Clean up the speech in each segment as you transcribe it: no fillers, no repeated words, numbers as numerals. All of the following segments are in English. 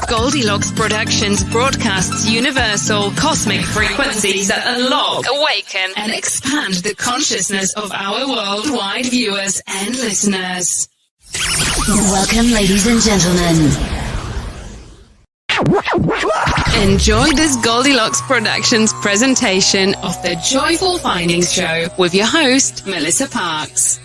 Goldylocks Productions broadcasts universal cosmic frequencies that unlock, awaken, and expand the consciousness of our worldwide viewers and listeners. Welcome, ladies and gentlemen. Enjoy this Goldylocks Productions presentation of the Joyful Findings Show with your host, Melissa Parks.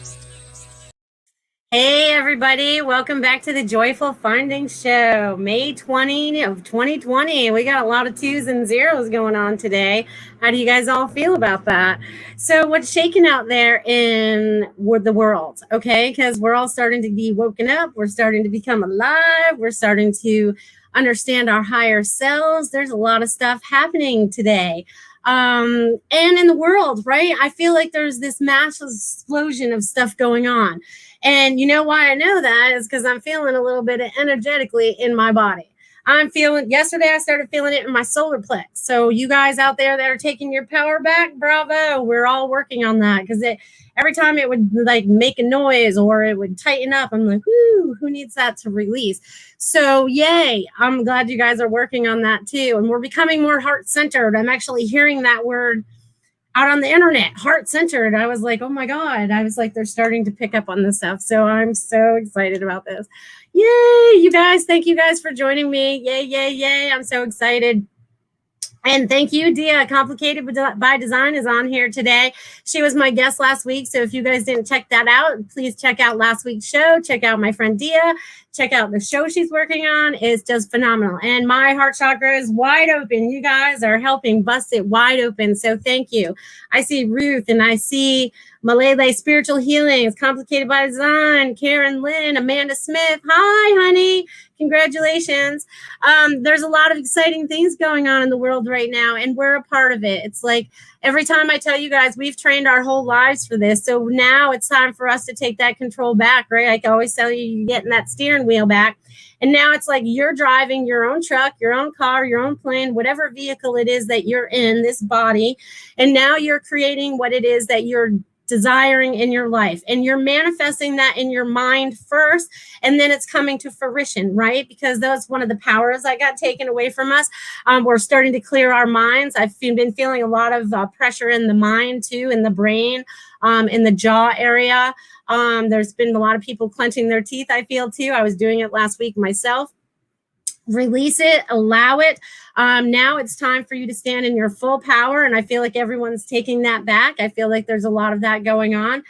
Hey everybody, welcome back to the Joyful Findings Show, May 20 of 2020. We got a lot of 2s and 0s going on today. How do you guys all feel about that? So what's shaking out there in the world, okay? Because we're all starting to be woken up. We're starting to become alive. We're starting to understand our higher selves. There's a lot of stuff happening today. And in the world, right? I feel like there's this massive explosion of stuff going on. And you know why I know that is because I'm feeling a little bit energetically in my body. Yesterday I started feeling it in my solar plex. So you guys out there that are taking your power back, bravo. We're all working on that because every time it would like make a noise or it would tighten up, I'm like, whoo, who needs that to release? So yay, I'm glad you guys are working on that too. And we're becoming more heart-centered. I'm actually hearing that word out on the internet, heart-centered. I was like, oh my God. I was like, they're starting to pick up on this stuff. So I'm so excited about this. Yay, you guys. Thank you guys for joining me. Yay, yay, yay. I'm so excited. And thank you, Dia. Complicated by Design is on here today. She was my guest last week. So if you guys didn't check that out, please check out last week's show. Check out my friend Dia. Check out the show she's working on. It's just phenomenal. And my heart chakra is wide open. You guys are helping bust it wide open. So thank you. I see Ruth and I see Malele Spiritual Healings, Complicated by Design, Karen Lynn, Amanda Smith. Hi, honey. Congratulations. There's a lot of exciting things going on in the world right now, and we're a part of it. It's like every time I tell you guys, we've trained our whole lives for this. So now it's time for us to take that control back, right? I can always tell you, you're getting that steering wheel back. And now it's like you're driving your own truck, your own car, your own plane, whatever vehicle it is that you're in, this body. And now you're creating what it is that you're desiring in your life, and you're manifesting that in your mind first, and then it's coming to fruition, right? Because that's one of the powers that got taken away from us. We're starting to clear our minds. I've been feeling a lot of pressure in the mind too, in the brain, in the jaw area. There's been a lot of people clenching their teeth, I feel too. I was doing it last week myself. Release it, allow it. Now it's time for you to stand in your full power. And I feel like everyone's taking that back. I feel like there's a lot of that going on.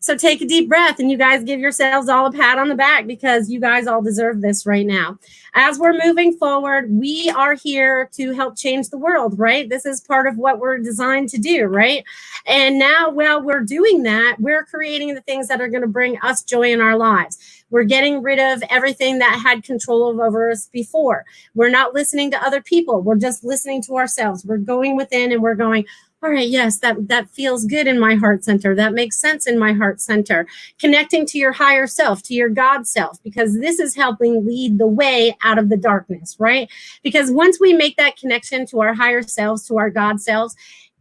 So take a deep breath and you guys give yourselves all a pat on the back because you guys all deserve this right now. As we're moving forward, we are here to help change the world, right? This is part of what we're designed to do, right? And now while we're doing that, we're creating the things that are going to bring us joy in our lives. We're getting rid of everything that had control over us before. We're not listening to other people. We're just listening to ourselves. We're going within and we're going, all right, yes, that feels good in my heart center. That makes sense in my heart center. Connecting to your higher self, to your God self, because this is helping lead the way out of the darkness, right? Because once we make that connection to our higher selves, to our God selves,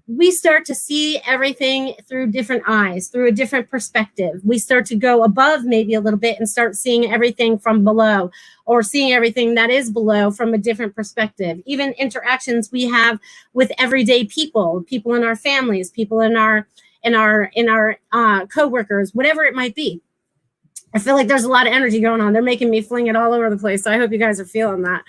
we start to see everything through different eyes, through a different perspective. We start to go above maybe a little bit and start seeing everything from below, or seeing everything that is below from a different perspective. Even interactions we have with everyday people in our families, people in our coworkers, whatever it might be. I feel like there's a lot of energy going on. They're making me fling it all over the place. So I hope you guys are feeling that.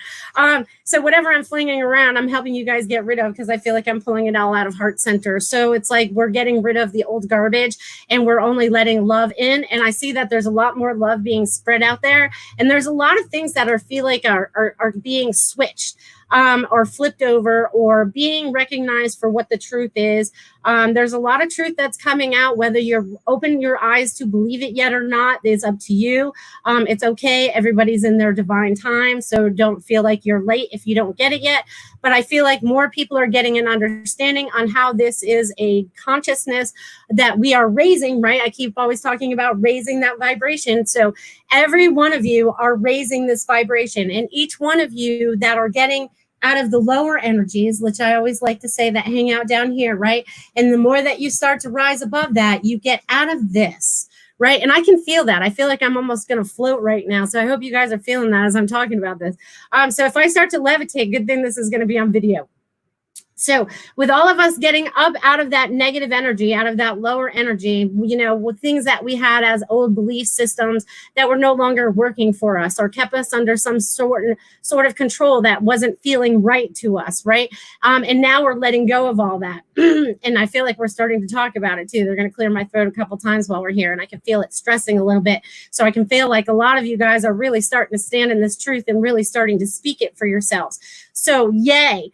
So whatever I'm flinging around, I'm helping you guys get rid of because I feel like I'm pulling it all out of heart center. So it's like we're getting rid of the old garbage and we're only letting love in. And I see that there's a lot more love being spread out there. And there's a lot of things that feel like are being switched. Or flipped over or being recognized for what the truth is. There's a lot of truth that's coming out, whether you're open your eyes to believe it yet or not is up to you. It's okay. Everybody's in their divine time. So don't feel like you're late if you don't get it yet. But I feel like more people are getting an understanding on how this is a consciousness that we are raising, right? I keep always talking about raising that vibration. So every one of you are raising this vibration, and each one of you that are getting out of the lower energies, which I always like to say that hang out down here, right? And the more that you start to rise above that, you get out of this, right? And I can feel that. I feel like I'm almost going to float right now. So I hope you guys are feeling that as I'm talking about this. So if I start to levitate, good thing this is going to be on video. So with all of us getting up out of that negative energy, out of that lower energy, with things that we had as old belief systems that were no longer working for us or kept us under some sort of control that wasn't feeling right to us, right? And now we're letting go of all that. And I feel like we're starting to talk about it too. They're going to clear my throat a couple times while we're here, and I can feel it stressing a little bit. So I can feel like a lot of you guys are really starting to stand in this truth and really starting to speak it for yourselves. So yay.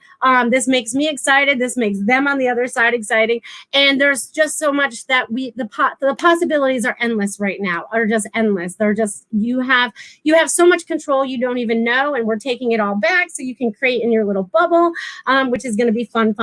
This makes me excited. This makes them on the other side exciting. And there's just so much that the possibilities are endless right now, are just endless. They're just, you have so much control you don't even know. And we're taking it all back so you can create in your little bubble, which is going to be fun.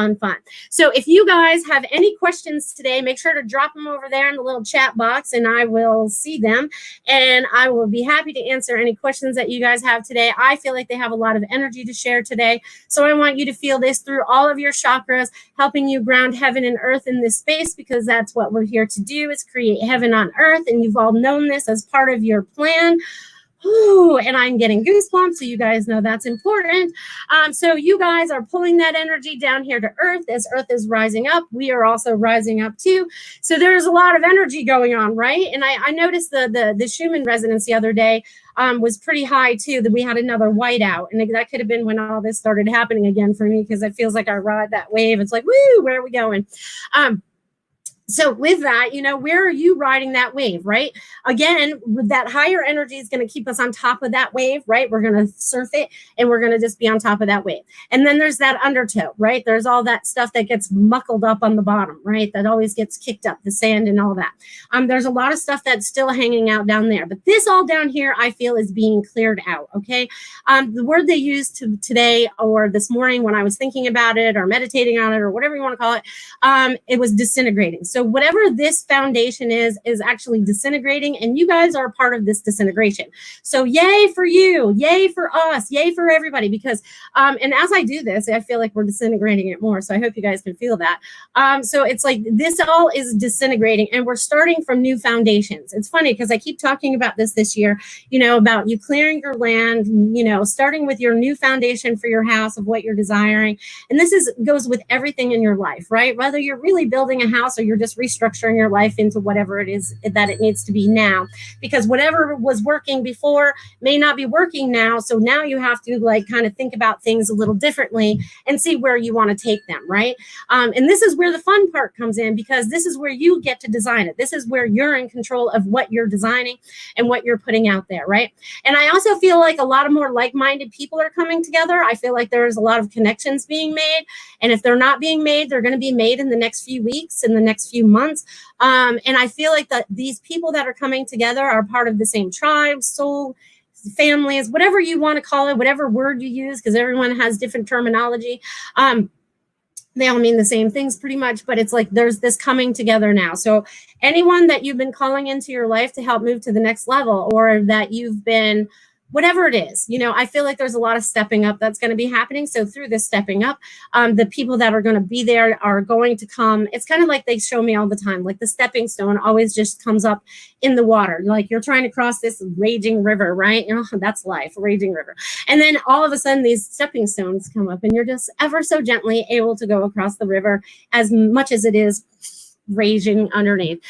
So if you guys have any questions today, make sure to drop them over there in the little chat box and I will see them. And I will be happy to answer any questions that you guys have today. I feel like they have a lot of energy to share today. So I want you to feel this through all of your chakras, helping you ground heaven and earth in this space, because that's what we're here to do, is create heaven on earth. And you've all known this as part of your plan. Ooh, and I'm getting goosebumps, so you guys know that's important. So you guys are pulling that energy down here to earth. As earth is rising up, we are also rising up too. So there's a lot of energy going on, right? And I noticed the Schumann resonance the other day was pretty high too, that we had another whiteout. And that could have been when all this started happening again for me, because it feels like I ride that wave. It's like, woo, where are we going? So with that, where are you riding that wave, right? Again, with that higher energy is going to keep us on top of that wave, right? We're going to surf it and we're going to just be on top of that wave. And then there's that undertow, right? There's all that stuff that gets muckled up on the bottom, right? That always gets kicked up, the sand and all that. There's a lot of stuff that's still hanging out down there. But this all down here, I feel, is being cleared out, okay? The word they used today or this morning when I was thinking about it or meditating on it or whatever you want to call it, it was disintegrating. So whatever this foundation is actually disintegrating, and you guys are a part of this disintegration. So yay for you, yay for us, yay for everybody, because, and as I do this, I feel like we're disintegrating it more. So I hope you guys can feel that. So it's like this all is disintegrating and we're starting from new foundations. It's funny because I keep talking about this year, about you clearing your land, starting with your new foundation for your house of what you're desiring. And this goes with everything in your life, right? Whether you're really building a house or you're just restructuring your life into whatever it is that it needs to be now, because whatever was working before may not be working now. So now you have to kind of think about things a little differently and see where you want to take them, right? And this is where the fun part comes in, because this is where you get to design it. This is where you're in control of what you're designing and what you're putting out there, right? And I also feel like a lot of more like-minded people are coming together. I feel like there's a lot of connections being made, and if they're not being made, they're going to be made in the next few weeks, in the next few months. And I feel like that these people that are coming together are part of the same tribe, soul, families, whatever you want to call it, whatever word you use, because everyone has different terminology. They all mean the same things pretty much, but it's like there's this coming together now. So anyone that you've been calling into your life to help move to the next level, or that you've been, whatever it is, I feel like there's a lot of stepping up that's going to be happening. So through this stepping up, the people that are going to be there are going to come. It's kind of like they show me all the time, like the stepping stone always just comes up in the water. Like you're trying to cross this raging river, right? That's life, raging river. And then all of a sudden these stepping stones come up and you're just ever so gently able to go across the river, as much as it is raging underneath,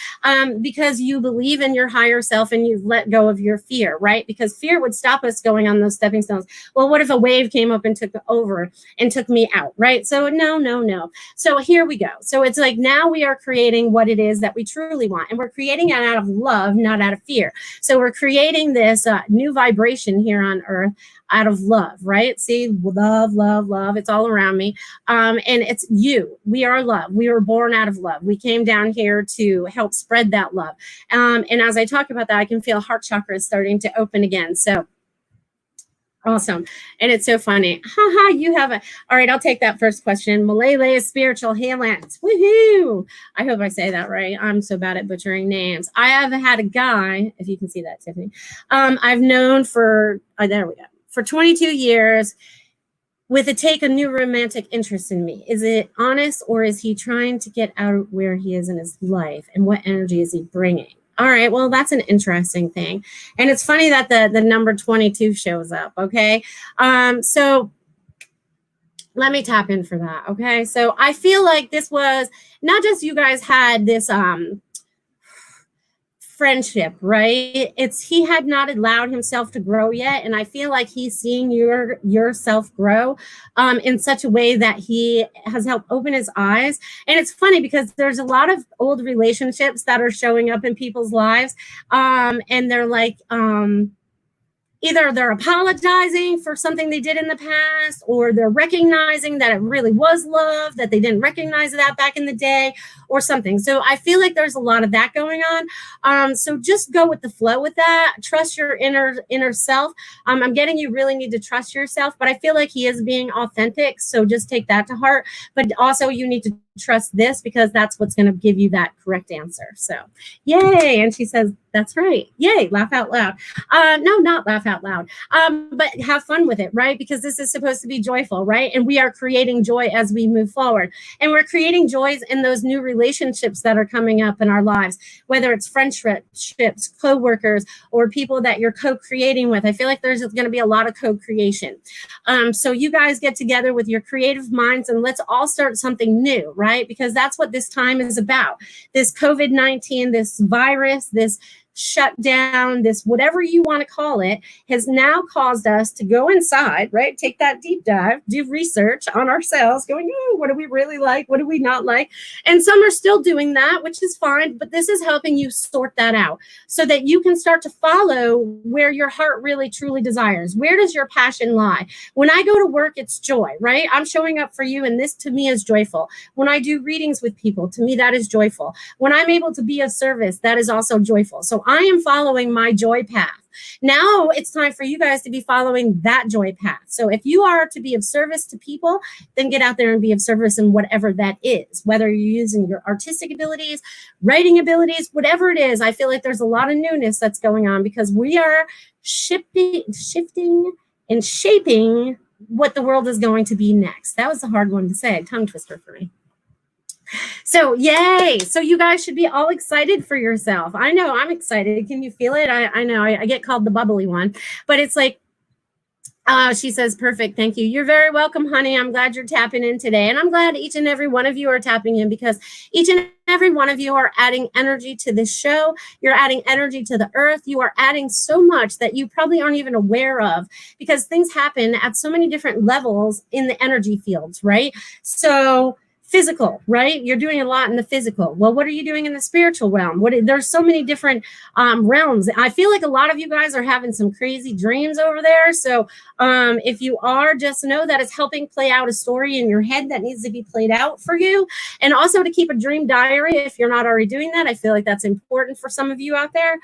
because you believe in your higher self and you've let go of your fear, right? Because fear would stop us going on those stepping stones. Well, what if a wave came up and took over and took me out, right? So no. So here we go. So it's like now we are creating what it is that we truly want, and we're creating it out of love, not out of fear. So we're creating this new vibration here on earth out of love, right? See, love. It's all around me. And it's you. We are love. We were born out of love. We came down here to help spread that love. And as I talk about that, I can feel heart chakra starting to open again. So awesome. And it's so funny. You have a, all right, I'll take that first question. Malele Spiritual Healings. Woohoo. I hope I say that right. I'm so bad at butchering names. I have had a guy, if you can see that, Tiffany, I've known for, there we go, for 22 years, with a new romantic interest in me. Is it honest, or is he trying to get out of where he is in his life? And what energy is he bringing? All right. Well, that's an interesting thing. And it's funny that the number 22 shows up. Okay. So let me tap in for that. Okay. So I feel like this was not just you guys had this friendship, right? It's he had not allowed himself to grow yet, and I feel like he's seeing yourself grow in such a way that he has helped open his eyes. And it's funny because there's a lot of old relationships that are showing up in people's lives, and they're like either they're apologizing for something they did in the past, or they're recognizing that it really was love, that they didn't recognize that back in the day, or something. So I feel like there's a lot of that going on. So just go with the flow with that. Trust your inner self. I'm getting you really need to trust yourself, but I feel like he is being authentic. So just take that to heart. But also you need to trust this, because that's what's going to give you that correct answer. So yay. And she says, that's right. Yay. Laugh out loud. No, not laugh out loud. But have fun with it, right? Because this is supposed to be joyful, right? And we are creating joy as we move forward. And we're creating joys in those new relationships that are coming up in our lives, whether it's friendships, co-workers, or people that you're co-creating with. I feel like there's going to be a lot of co-creation. So you guys get together with your creative minds and let's all start something new, right? Because that's what this time is about. This COVID-19, this virus, this shutdown, this whatever you want to call it, has now caused us to go inside, right? Take that deep dive, do research on ourselves, going, oh, what do we really like? What do we not like? And some are still doing that, which is fine, but this is helping you sort that out so that you can start to follow where your heart really truly desires. Where does your passion lie? When I go to work, it's joy, right? I'm showing up for you, and this to me is joyful. When I do readings with people, to me, that is joyful. When I'm able to be of service, that is also joyful. So I am following my joy path. Now it's time for you guys to be following that joy path. So if you are to be of service to people, then get out there and be of service in whatever that is, whether you're using your artistic abilities, writing abilities, whatever it is. I feel like there's a lot of newness that's going on because we are shifting and shaping what the world is going to be next. That was a hard one to say, tongue twister for me. So yay. So you guys should be all excited for yourself. I know I'm excited. Can you feel it? I know I get called the bubbly one, but it's like, she says, perfect. Thank you. You're very welcome, honey. I'm glad you're tapping in today. And I'm glad each and every one of you are tapping in, because each and every one of you are adding energy to this show. You're adding energy to the earth. You are adding so much that you probably aren't even aware of, because things happen at so many different levels in the energy fields, right? So physical, right? You're doing a lot in the physical. Well, what are you doing in the spiritual realm? There's so many different realms. I feel like a lot of you guys are having some crazy dreams over there. So if you are, just know that it's helping play out a story in your head that needs to be played out for you. And also to keep a dream diary if you're not already doing that. I feel like that's important for some of you out there,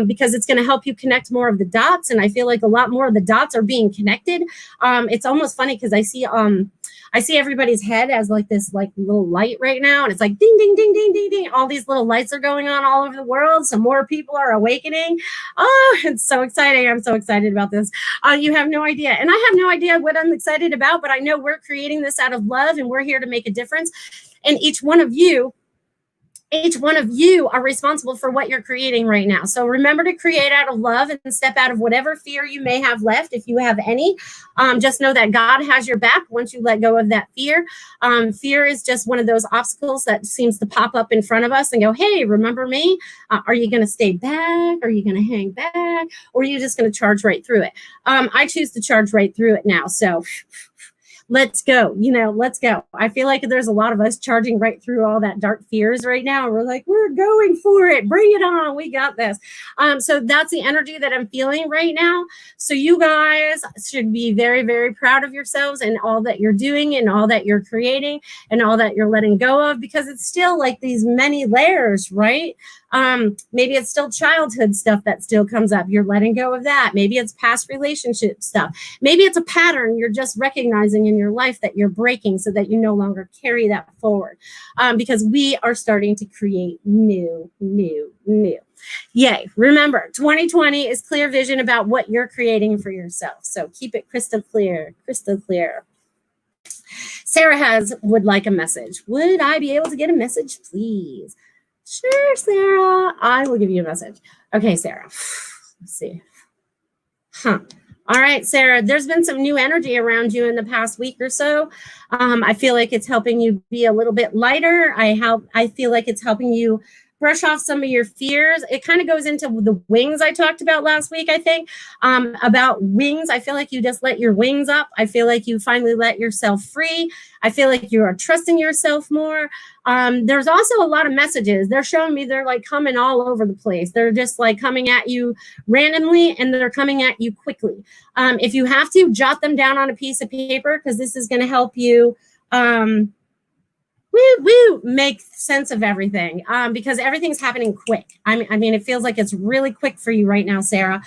because it's going to help you connect more of the dots. And I feel like a lot more of the dots are being connected. It's almost funny because I see everybody's head as like this like little light right now. And it's like ding, ding, ding, ding, ding, ding. All these little lights are going on all over the world. So more people are awakening. Oh, it's so exciting. I'm so excited about this. You have no idea. And I have no idea what I'm excited about, but I know we're creating this out of love and we're here to make a difference. And each one of you are responsible for what you're creating right now. So remember to create out of love and step out of whatever fear you may have left. If you have any, just know that God has your back once you let go of that fear. Fear is just one of those obstacles that seems to pop up in front of us and go, hey, remember me? Are you going to stay back? Are you going to hang back? Or are you just going to charge right through it? I choose to charge right through it now. So let's go, let's go. I feel like there's a lot of us charging right through all that dark fears right now. We're like, we're going for it. Bring it on. We got this. So that's the energy that I'm feeling right now. So you guys should be very, very proud of yourselves and all that you're doing and all that you're creating and all that you're letting go of, because it's still like these many layers, right? Maybe it's still childhood stuff that still comes up. You're letting go of that. Maybe it's past relationship stuff. Maybe it's a pattern you're just recognizing in your life that you're breaking so that you no longer carry that forward. Because we are starting to create new. Yay. Remember, 2020 is clear vision about what you're creating for yourself. So keep it crystal clear, crystal clear. Sarah would like a message. Would I be able to get a message, please? Sure, Sarah. I will give you a message. Okay, Sarah. Let's see. All right, Sarah, there's been some new energy around you in the past week or so. I feel like it's helping you be a little bit lighter. I feel like it's helping you brush off some of your fears. It kind of goes into the wings I talked about last week, I think, about wings. I feel like you just let your wings up. I feel like you finally let yourself free. I feel like you are trusting yourself more. There's also a lot of messages. They're showing me they're like coming all over the place. They're just like coming at you randomly, and they're coming at you quickly. If you have to, jot them down on a piece of paper, because this is going to help you make sense of everything, because everything's happening quick. I mean, it feels like it's really quick for you right now, Sarah.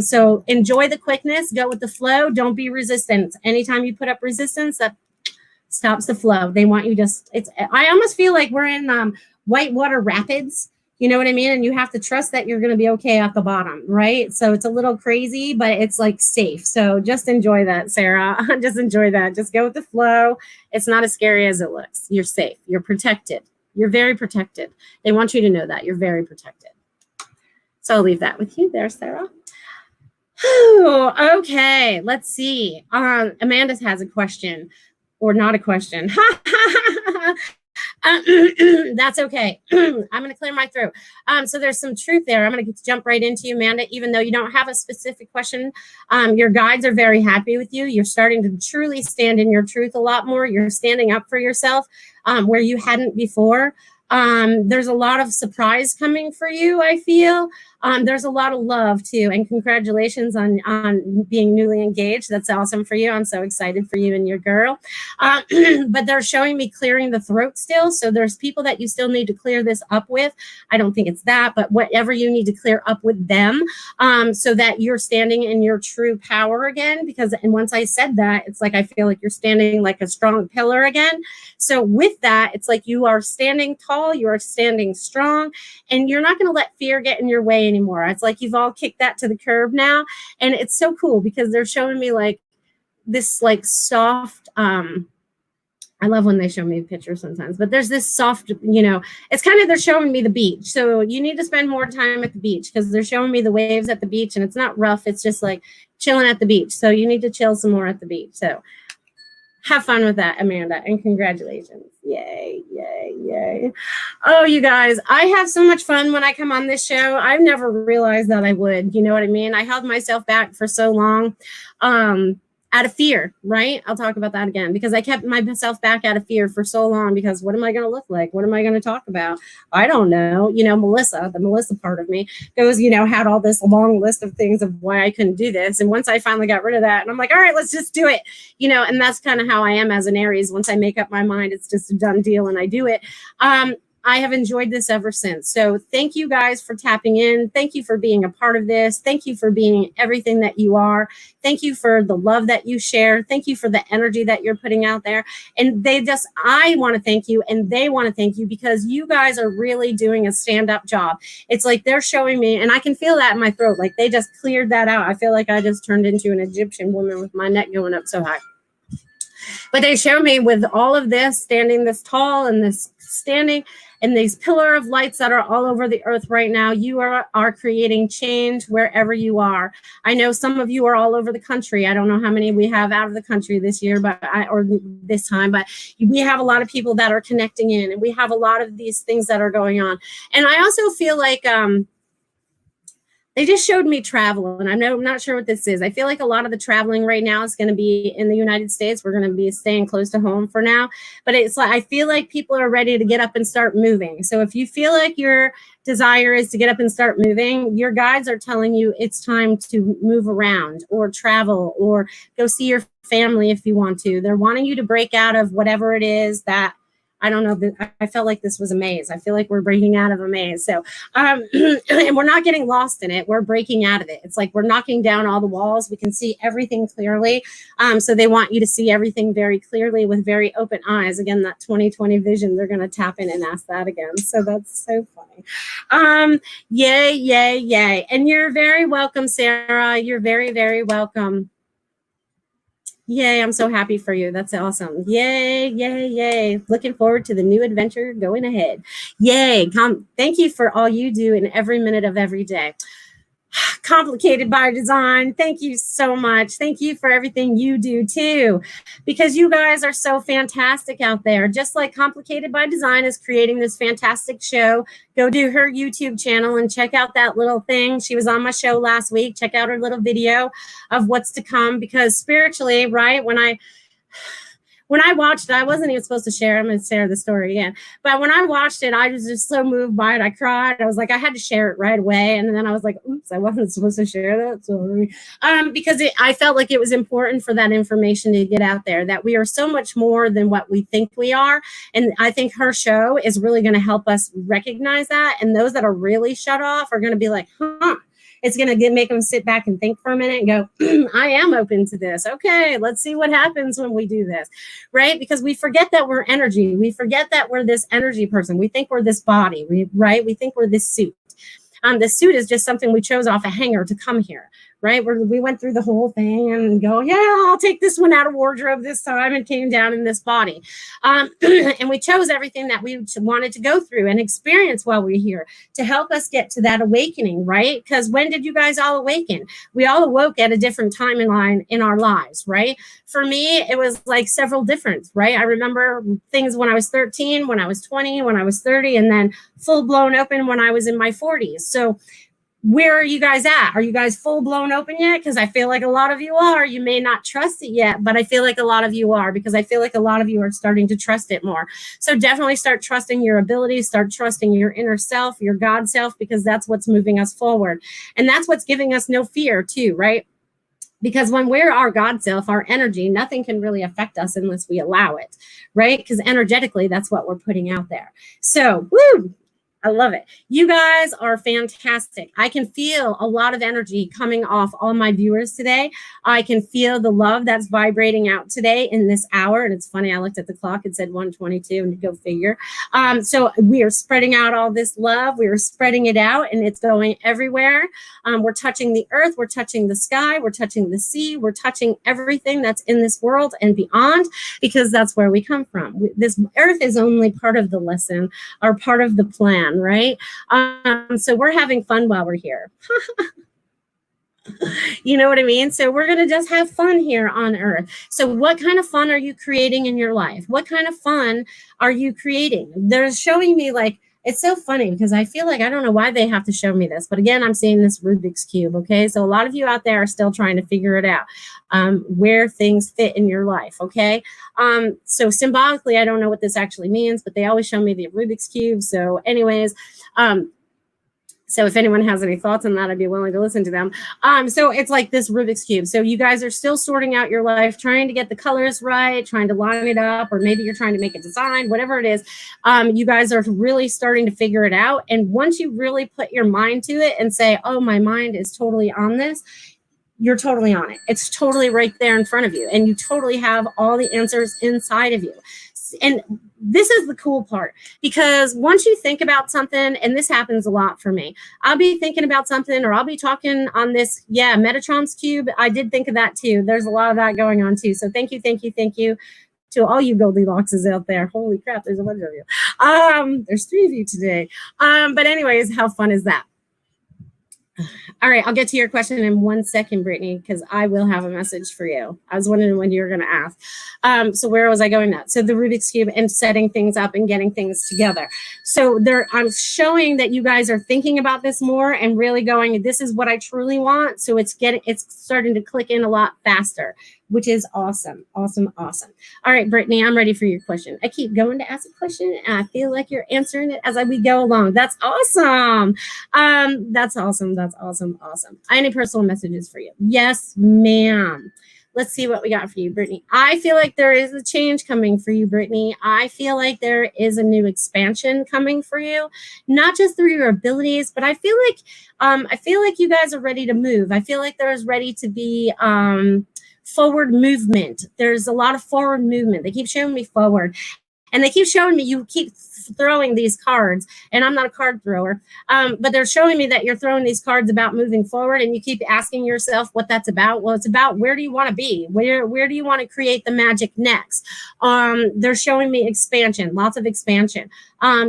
So enjoy the quickness, go with the flow. Don't be resistant. Anytime you put up resistance, that stops the flow. They want you I almost feel like we're in whitewater rapids. You know what I mean? And you have to trust that you're going to be okay at the bottom, right? So it's a little crazy, but it's like safe. So just enjoy that, Sarah. Just enjoy that. Just go with the flow. It's not as scary as it looks. You're safe. You're protected. You're very protected. They want you to know that you're very protected. So I'll leave that with you there, Sarah. Okay, let's see. Amanda has a question, or not a question. That's okay. I'm going to clear my throat. So there's some truth there. I'm going to jump right into you, Amanda, even though you don't have a specific question. Your guides are very happy with you. You're starting to truly stand in your truth a lot more. You're standing up for yourself where you hadn't before. There's a lot of surprise coming for you, I feel. There's a lot of love too, and congratulations on being newly engaged. That's awesome for you. I'm so excited for you and your girl. But they're showing me clearing the throat still. So there's people that you still need to clear this up with. I don't think it's that, but whatever you need to clear up with them, so that you're standing in your true power again. And once I said that, it's like I feel like you're standing like a strong pillar again. So with that, it's like you are standing tall, you are standing strong, and you're not going to let fear get in your way anymore. It's like you've all kicked that to the curb now. And it's so cool because they're showing me like this like soft, I love when they show me pictures sometimes, but there's this soft, it's kind of, they're showing me the beach. So you need to spend more time at the beach because they're showing me the waves at the beach, and it's not rough. It's just like chilling at the beach. So you need to chill some more at the beach. So have fun with that, Amanda, and congratulations. Yay, yay, yay. Oh, you guys, I have so much fun when I come on this show. I've never realized that I would, you know what I mean? I held myself back for so long. Out of fear, right? I'll talk about that again, because I kept myself back out of fear for so long, because what am I going to look like? What am I going to talk about? I don't know. Melissa, the Melissa part of me goes, had all this long list of things of why I couldn't do this. And once I finally got rid of that, and I'm like, all right, let's just do it, and that's kind of how I am as an Aries. Once I make up my mind, it's just a done deal and I do it. I have enjoyed this ever since. So thank you guys for tapping in. Thank you for being a part of this. Thank you for being everything that you are. Thank you for the love that you share. Thank you for the energy that you're putting out there. And I want to thank you, and they want to thank you, because you guys are really doing a stand-up job. It's like they're showing me, and I can feel that in my throat, like they just cleared that out. I feel like I just turned into an Egyptian woman with my neck going up so high. But they show me with all of this, standing this tall and this standing and these pillar of lights that are all over the earth right now, you are creating change wherever you are. I know some of you are all over the country. I don't know how many we have out of the country this year, or this time, but we have a lot of people that are connecting in, and we have a lot of these things that are going on. And I also feel like, they just showed me travel, and I'm not sure what this is. I feel like a lot of the traveling right now is going to be in the United States. We're going to be staying close to home for now. But it's like I feel like people are ready to get up and start moving. So if you feel like your desire is to get up and start moving, your guides are telling you it's time to move around or travel or go see your family if you want to. They're wanting you to break out of whatever it is that, I don't know. I felt like this was a maze. I feel like we're breaking out of a maze. So, and we're not getting lost in it. We're breaking out of it. It's like we're knocking down all the walls. We can see everything clearly. So they want you to see everything very clearly with very open eyes. Again, that 2020 vision, they're going to tap in and ask that again. So that's so funny. Yay, yay, yay. And you're very welcome, Sarah. You're very, very welcome. Yay, I'm so happy for you. That's awesome. Yay, yay, yay. Looking forward to the new adventure going ahead. Yay. Thank you for all you do in every minute of every day. Complicated by Design, thank you so much. Thank you for everything you do too, because you guys are so fantastic out there. Just like Complicated by Design is creating this fantastic show, go do her YouTube channel and check out that little thing. She was on my show last week. Check out her little video of what's to come, because spiritually, right, when I watched it, I wasn't even supposed to share. I'm going to share the story again. But when I watched it, I was just so moved by it. I cried. I was like, I had to share it right away. And then I was like, oops, I wasn't supposed to share that. Sorry. Because I felt like it was important for that information to get out there, that we are so much more than what we think we are. And I think her show is really going to help us recognize that. And those that are really shut off are going to be like, it's going to make them sit back and think for a minute and go, I am open to this. Okay, let's see what happens when we do this, right? Because we forget that we're energy. We forget that we're this energy person. We think we're this body, right? We think we're this suit. The suit is just something we chose off a hanger to come here, right? We went through the whole thing and go, yeah, I'll take this one out of wardrobe this time, and came down in this body. And we chose everything that we wanted to go through and experience while we're here to help us get to that awakening, right? Because when did you guys all awaken? We all awoke at a different timeline in our lives, right? For me, it was like several different, right? I remember things when I was 13, when I was 20, when I was 30, and then full blown open when I was in my 40s. So where are you guys at? Are you guys full blown open yet? Because I feel like a lot of you are. You may not trust it yet, but I feel like a lot of you are, because I feel like a lot of you are starting to trust it more. So definitely start trusting your abilities, start trusting your inner self, your God self, because that's what's moving us forward. And that's what's giving us no fear too, right? Because when we're our God self, our energy, nothing can really affect us unless we allow it, right? Because energetically, that's what we're putting out there. So, woo! I love it. You guys are fantastic. I can feel a lot of energy coming off all my viewers today. I can feel the love that's vibrating out today in this hour. And it's funny, I looked at the clock, it said 1:22, and go figure. So we are spreading out all this love. We are spreading it out, and it's going everywhere. We're touching the earth. We're touching the sky. We're touching the sea. We're touching everything that's in this world and beyond, because that's where we come from. This earth is only part of the lesson, or part of the plan, right? So we're having fun while we're here. You know what I mean? So we're going to just have fun here on earth. So what kind of fun are you creating in your life? What kind of fun are you creating? They're showing me, like, it's so funny because I feel like, I don't know why they have to show me this, but again, I'm seeing this Rubik's Cube. Okay. So a lot of you out there are still trying to figure it out, where things fit in your life. Okay. So symbolically, I don't know what this actually means, but they always show me the Rubik's Cube. So anyways, so if anyone has any thoughts on that, I'd be willing to listen to them. So it's like this Rubik's Cube. So you guys are still sorting out your life, trying to get the colors right, trying to line it up, or maybe you're trying to make a design, whatever it is. You guys are really starting to figure it out. And once you really put your mind to it and say, oh, my mind is totally on this, you're totally on it. It's totally right there in front of you. And you totally have all the answers inside of you. And this is the cool part, because once you think about something, and this happens a lot for me, I'll be thinking about something, or I'll be talking on this, Metatron's cube. I did think of that too. There's a lot of that going on too. So thank you to all you Goldylockses out there. Holy crap, there's a bunch of you. There's 3 of you today. But anyways, how fun is that? All right, I'll get to your question in 1 second, Brittany, because I will have a message for you. I was wondering when you were going to ask. So where was I going now? So the Rubik's Cube and setting things up and getting things together. So I'm showing that you guys are thinking about this more and really going, this is what I truly want. So it's starting to click in a lot faster, which is awesome. Awesome. Awesome. All right, Brittany, I'm ready for your question. I keep going to ask a question, and I feel like you're answering it as we go along. That's awesome. That's awesome. That's awesome. Awesome. Any personal messages for you? Yes, ma'am. Let's see what we got for you, Brittany. I feel like there is a change coming for you, Brittany. I feel like there is a new expansion coming for you, not just through your abilities, but I feel like you guys are ready to move. I feel like there is ready to be forward movement. There's a lot of forward movement. They keep showing me forward. And they keep showing me you keep throwing these cards, and I'm not a card thrower, but they're showing me that you're throwing these cards about moving forward, and you keep asking yourself what that's about. Well, it's about where do you want to be? Where do you want to create the magic next? They're showing me expansion, lots of expansion.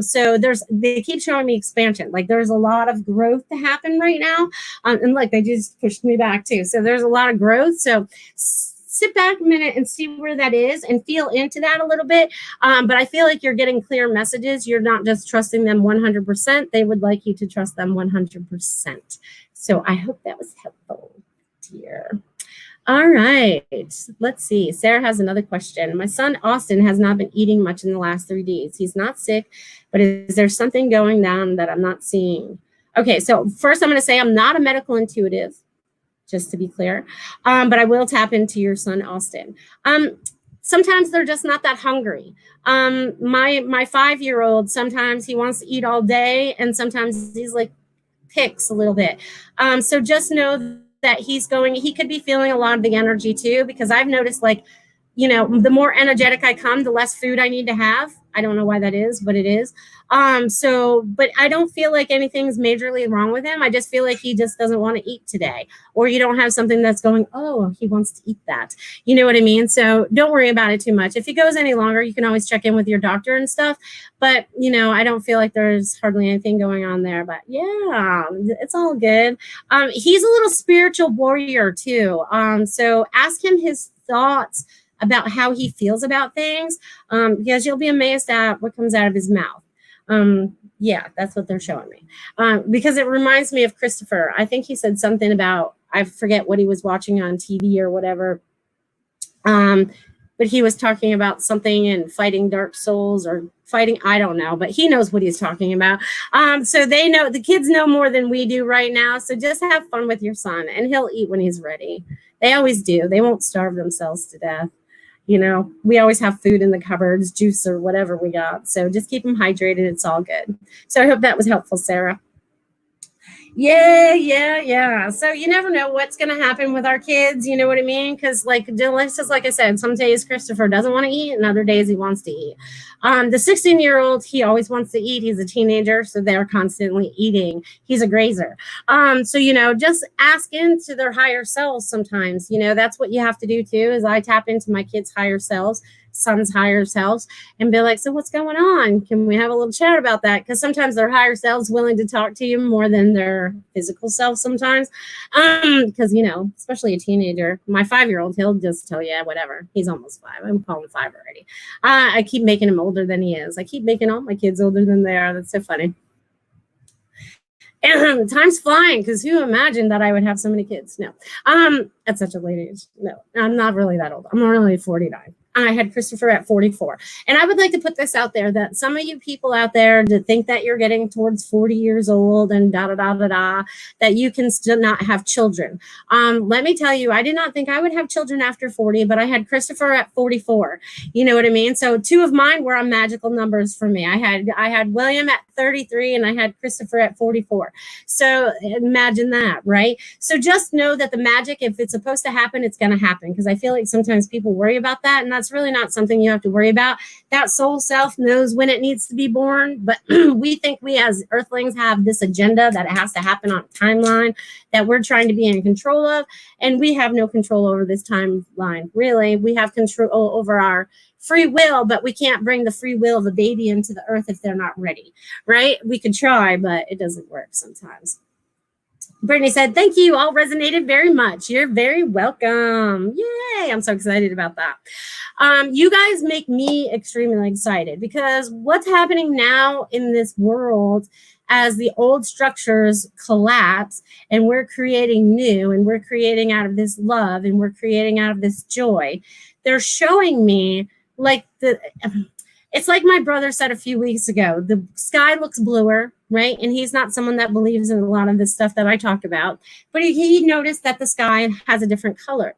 So they keep showing me expansion. Like there's a lot of growth to happen right now. And look, they just pushed me back too. So there's a lot of growth. So sit back a minute and see where that is and feel into that a little bit. But I feel like you're getting clear messages. You're not just trusting them 100%. They would like you to trust them 100%. So I hope that was helpful, dear. All right, let's see. Sarah has another question. My son, Austin, has not been eating much in the last 3 days. He's not sick, but is there something going down that I'm not seeing? Okay, so first I'm going to say I'm not a medical intuitive, just to be clear, but I will tap into your son, Austin. Sometimes they're just not that hungry. My 5-year-old, sometimes he wants to eat all day, and sometimes he's like picks a little bit. So just know that he could be feeling a lot of the energy too, because I've noticed, like, you know, the more energetic I come, the less food I need to have. I don't know why that is, but it is. But I don't feel like anything's majorly wrong with him. I just feel like he just doesn't want to eat today, or you don't have something that's going, oh, he wants to eat that. You know what I mean? So don't worry about it too much. If it goes any longer, you can always check in with your doctor and stuff. But, you know, I don't feel like there's hardly anything going on there. But yeah, it's all good. He's a little spiritual warrior too. So ask him his thoughts about how he feels about things, because you'll be amazed at what comes out of his mouth. Yeah, that's what they're showing me. Because it reminds me of Christopher. I think he said something about, I forget what he was watching on TV or whatever. But he was talking about something in fighting dark souls or fighting, I don't know, but he knows what he's talking about. So they know, the kids know more than we do right now. So just have fun with your son, and he'll eat when he's ready. They always do. They won't starve themselves to death. You know, we always have food in the cupboards, juice or whatever we got. So just keep them hydrated. It's all good. So I hope that was helpful, Sarah. Yeah. So you never know what's going to happen with our kids. You know what I mean? Because like just like I said, some days Christopher doesn't want to eat, and other days he wants to eat. The 16-year-old, he always wants to eat. He's a teenager, so they're constantly eating. He's a grazer. So, you know, just ask into their higher selves sometimes. You know, that's what you have to do too, is I tap into my kids' higher selves, son's higher selves, and be like, so what's going on? Can we have a little chat about that? Because sometimes their higher selves willing to talk to you more than their physical self sometimes. Because, you know, especially a teenager, my 5-year-old, he'll just tell you, whatever. He's almost 5. I'm calling him 5 already. I keep making him older than he is. I keep making all my kids older than they are. That's so funny. And time's flying, because who imagined that I would have so many kids? No. At such a late age. No, I'm not really that old. I'm only 49. I had Christopher at 44. And I would like to put this out there, that some of you people out there that think that you're getting towards 40 years old and that you can still not have children. Let me tell you, I did not think I would have children after 40, but I had Christopher at 44. You know what I mean? So 2 of mine were on magical numbers for me. I had William at 33 and I had Christopher at 44. So imagine that, right? So just know that the magic, if it's supposed to happen, it's going to happen. Because I feel like sometimes people worry about that, and that's really not something you have to worry about. That soul self knows when it needs to be born, but we think we as earthlings have this agenda that it has to happen on a timeline that we're trying to be in control of, and we have no control over this timeline. Really, we have control over our free will, but we can't bring the free will of a baby into the earth if they're not ready, right? We could try, but it doesn't work sometimes. Brittany said, thank you. All resonated very much. You're very welcome. Yay. I'm so excited about that. You guys make me extremely excited, because what's happening now in this world as the old structures collapse and we're creating new, and we're creating out of this love, and we're creating out of this joy, they're showing me like it's like my brother said a few weeks ago, the sky looks bluer, right? And he's not someone that believes in a lot of this stuff that I talk about, but he noticed that the sky has a different color.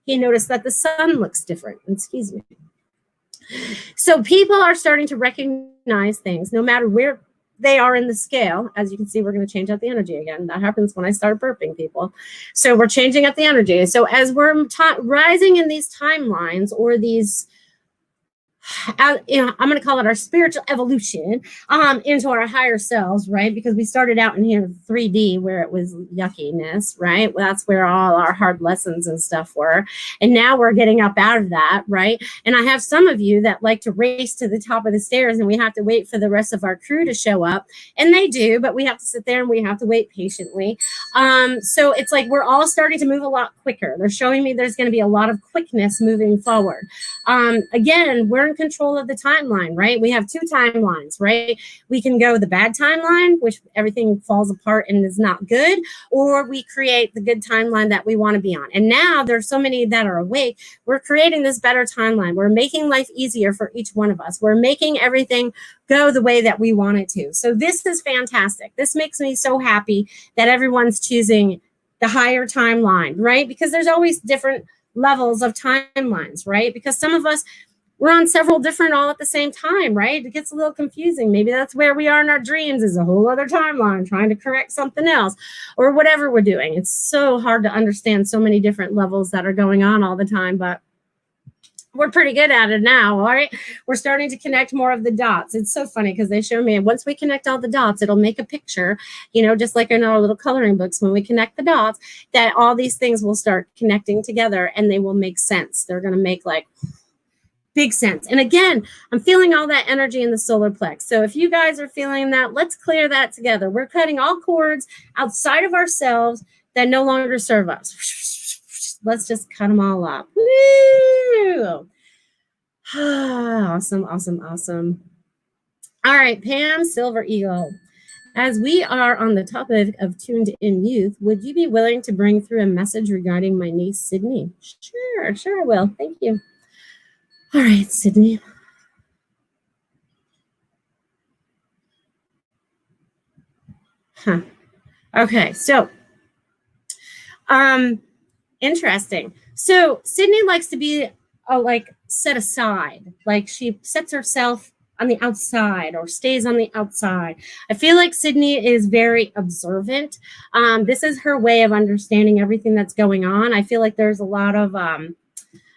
He noticed that the sun looks different. Excuse me. So people are starting to recognize things, no matter where they are in the scale. As you can see, we're going to change up the energy again. That happens when I start burping, people. So we're changing up the energy. So as we're rising in these timelines, or these I'm going to call it our spiritual evolution into our higher selves, right? Because we started out in here 3D where it was yuckiness, right? Well, that's where all our hard lessons and stuff were. And now we're getting up out of that, right? And I have some of you that like to race to the top of the stairs and we have to wait for the rest of our crew to show up. And they do, but we have to sit there and we have to wait patiently. So it's like we're all starting to move a lot quicker. They're showing me there's going to be a lot of quickness moving forward. Again, we're in control of the timeline, right? We have two timelines, right? We can go the bad timeline, which everything falls apart and is not good, or we create the good timeline that we want to be on. And now there's so many that are awake. We're creating this better timeline. We're making life easier for each one of us. We're making everything go the way that we want it to. So this is fantastic. This makes me so happy that everyone's choosing the higher timeline, right? Because there's always different levels of timelines, right? Because some of us, we're on several different all at the same time, right? It gets a little confusing. Maybe that's where we are in our dreams is a whole other timeline trying to correct something else or whatever we're doing. It's so hard to understand so many different levels that are going on all the time, but we're pretty good at it now, all right? We're starting to connect more of the dots. It's so funny because they show me once we connect all the dots, it'll make a picture, just like in our little coloring books, when we connect the dots, that all these things will start connecting together and they will make sense. They're going to make like big sense. And again, I'm feeling all that energy in the solar plex. So if you guys are feeling that, let's clear that together. We're cutting all cords outside of ourselves that no longer serve us. Let's just cut them all up. Woo! Awesome, awesome, awesome. All right, Pam Silver Eagle. As we are on the topic of tuned in youth, would you be willing to bring through a message regarding my niece, Sydney? Sure, I will. Thank you. All right, Sydney. Okay, so interesting. So Sydney likes to be set aside, like she sets herself on the outside or stays on the outside. I feel like Sydney is very observant. This is her way of understanding everything that's going on. I feel like there's a lot of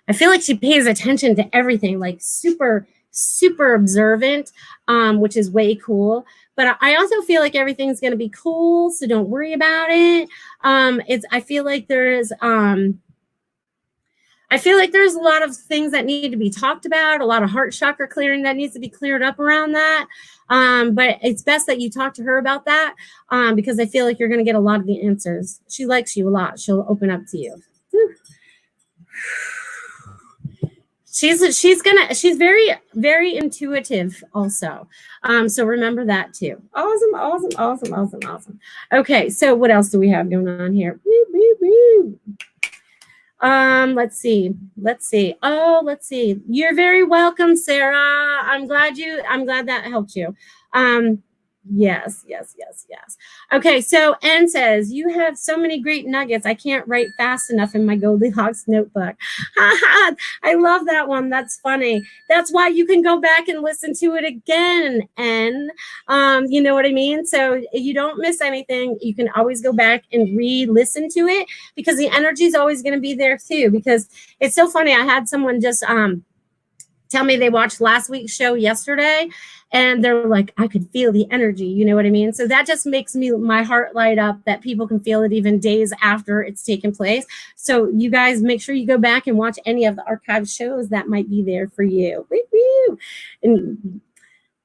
I feel like she pays attention to everything, like super, super observant, which is way cool. But I also feel like everything's going to be cool, so don't worry about it. I feel like there's a lot of things that need to be talked about, a lot of heart chakra clearing that needs to be cleared up around that. But it's best that you talk to her about that because I feel like you're going to get a lot of the answers. She likes you a lot. She'll open up to you. Whew. She's very, very intuitive also. So remember that too. Awesome. Okay, so what else do we have going on here? Let's see. Oh, let's see. You're very welcome, Sarah. I'm glad that helped you. Yes. Okay, so Anne says, you have so many great nuggets. I can't write fast enough in my Goldylocks notebook. I love that one. That's funny. That's why you can go back and listen to it again, Anne. You know what I mean? So you don't miss anything. You can always go back and re-listen to it because the energy is always going to be there too. Because it's so funny. I had someone just tell me they watched last week's show yesterday and they're like, I could feel the energy. You know what I mean? So that just makes my heart light up that people can feel it even days after it's taken place. So you guys make sure you go back and watch any of the archived shows that might be there for you. Woo-hoo. And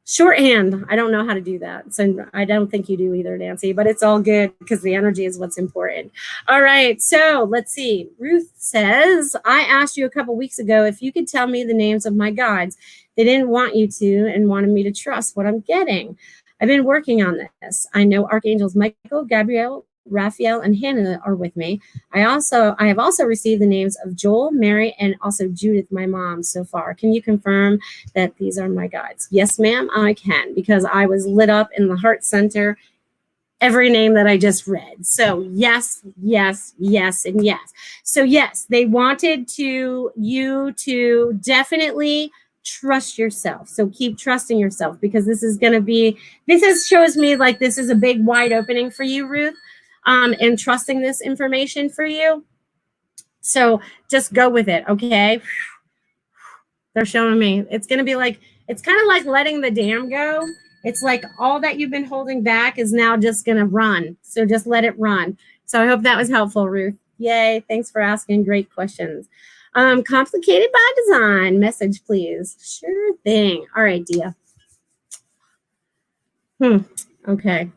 shorthand, I don't know how to do that. So I don't think you do either, Nancy, but it's all good because the energy is what's important. All right. So let's see. Ruth says, I asked you a couple weeks ago if you could tell me the names of my guides. They didn't want you to and wanted me to trust what I'm getting. I've been working on this. I know Archangels Michael, Gabriel, Raphael, and Hannah are with me. I have also received the names of Joel, Mary, and also Judith, my mom, so far. Can you confirm that these are my guides? Yes, ma'am, I can, because I was lit up in the heart center, every name that I just read. So yes, and yes. So yes, they wanted you to definitely trust yourself. So keep trusting yourself because this shows me like this is a big wide opening for you, Ruth. And trusting this information for you. So just go with it, okay? They're showing me. It's going to be like, it's kind of like letting the dam go. It's like all that you've been holding back is now just going to run. So just let it run. So I hope that was helpful, Ruth. Yay. Thanks for asking great questions. Complicated by design. Message, please. Sure thing. All right, Dia. Okay.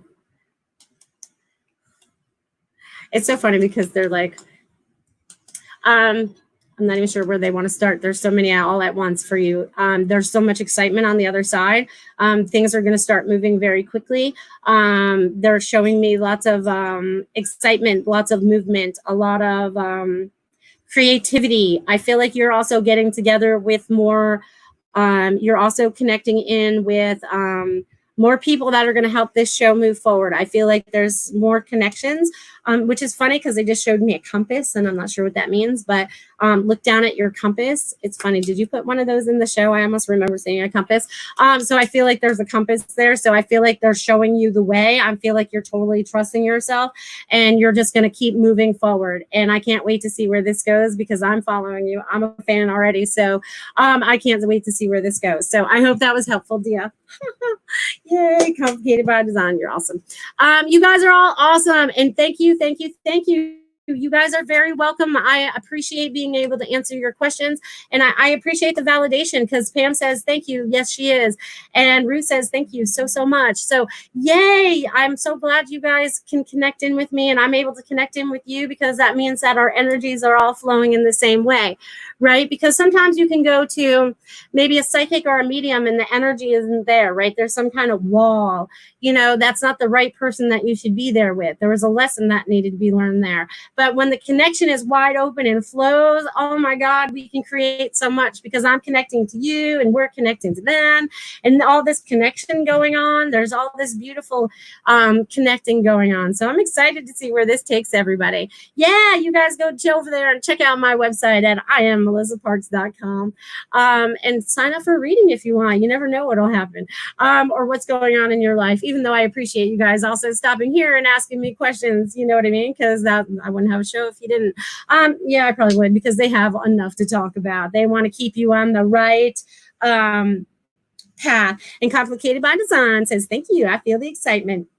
It's so funny because they're like, I'm not even sure where they want to start. There's so many all at once for you. There's so much excitement on the other side. Things are going to start moving very quickly. They're showing me lots of excitement, lots of movement, a lot of creativity. I feel like you're also getting together with more, you're also connecting in with more people that are going to help this show move forward. I feel like there's more connections, which is funny because they just showed me a compass and I'm not sure what that means, but look down at your compass. It's funny. Did you put one of those in the show? I almost remember seeing a compass. So I feel like there's a compass there. So I feel like they're showing you the way. I feel like you're totally trusting yourself and you're just going to keep moving forward. And I can't wait to see where this goes because I'm following you. I'm a fan already. So I can't wait to see where this goes. So I hope that was helpful, Dia. Yay, complicated by design. You're awesome. You guys are all awesome. And thank you. You guys are very welcome. I appreciate being able to answer your questions. And I appreciate the validation because Pam says, thank you. Yes, she is. And Ruth says, thank you so much. So yay. I'm so glad you guys can connect in with me and I'm able to connect in with you because that means that our energies are all flowing in the same way, right? Because sometimes you can go to maybe a psychic or a medium and the energy isn't there, right? There's some kind of wall, that's not the right person that you should be there with. There was a lesson that needed to be learned there. But when the connection is wide open and flows, oh my God, we can create so much because I'm connecting to you and we're connecting to them and all this connection going on. There's all this beautiful connecting going on. So I'm excited to see where this takes everybody. Yeah, you guys go over there and check out my website at IamMelissaParks.com and sign up for a reading if you want. You never know what'll happen or what's going on in your life, even though I appreciate you guys also stopping here and asking me questions. You know what I mean? Because that I wouldn't have a show if you didn't. Yeah, I probably would because they have enough to talk about. They want to keep you on the right path. And Complicated by Design says, thank you. I feel the excitement.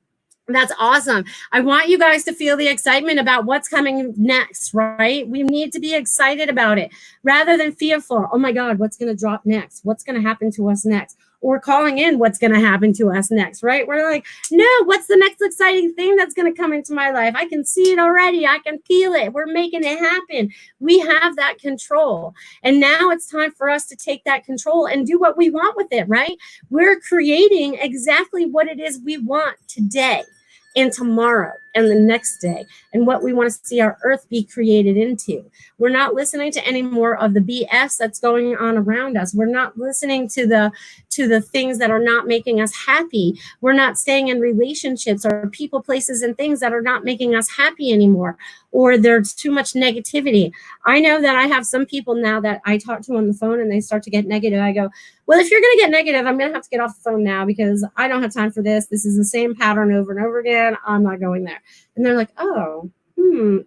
That's awesome. I want you guys to feel the excitement about what's coming next, right? We need to be excited about it rather than fearful. Oh my God, what's going to drop next? What's going to happen to us next? Or calling in what's going to happen to us next, right? We're like, no, what's the next exciting thing that's going to come into my life? I can see it already. I can feel it. We're making it happen. We have that control. And now it's time for us to take that control and do what we want with it, right? We're creating exactly what it is we want today and tomorrow and the next day and what we want to see our earth be created into. We're not listening to any more of the BS that's going on around us. We're not listening to the things that are not making us happy. We're not staying in relationships or people, places, and things that are not making us happy anymore, or there's too much negativity. I know that I have some people now that I talk to on the phone and they start to get negative. I go, well, if you're going to get negative, I'm going to have to get off the phone now because I don't have time for this. This is the same pattern over and over again. I'm not going there. And they're like, oh,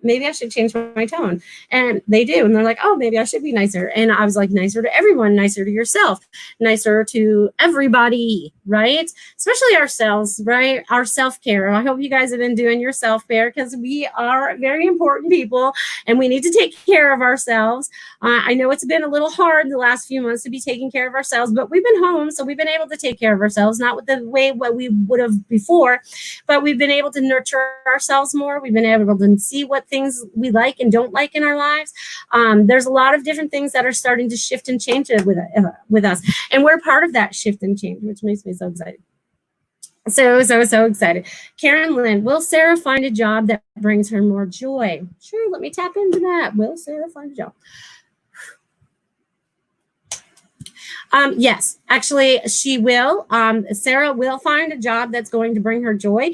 maybe I should change my tone. And they do. And they're like, oh, maybe I should be nicer. And I was like, nicer to everyone, nicer to yourself, nicer to everybody, right? Especially ourselves, right? Our self-care. I hope you guys have been doing your self-care because we are very important people and we need to take care of ourselves. I know it's been a little hard the last few months to be taking care of ourselves, but we've been home. So we've been able to take care of ourselves, not with the way what we would have before, but we've been able to nurture ourselves more. We've been able to see what things we like and don't like in our lives. There's a lot of different things that are starting to shift and change with us. And we're part of that shift and change, which makes me so excited. So excited. Karen Lynn, will Sarah find a job that brings her more joy? Sure, let me tap into that. Will Sarah find a job? Yes, actually, she will. Sarah will find a job that's going to bring her joy.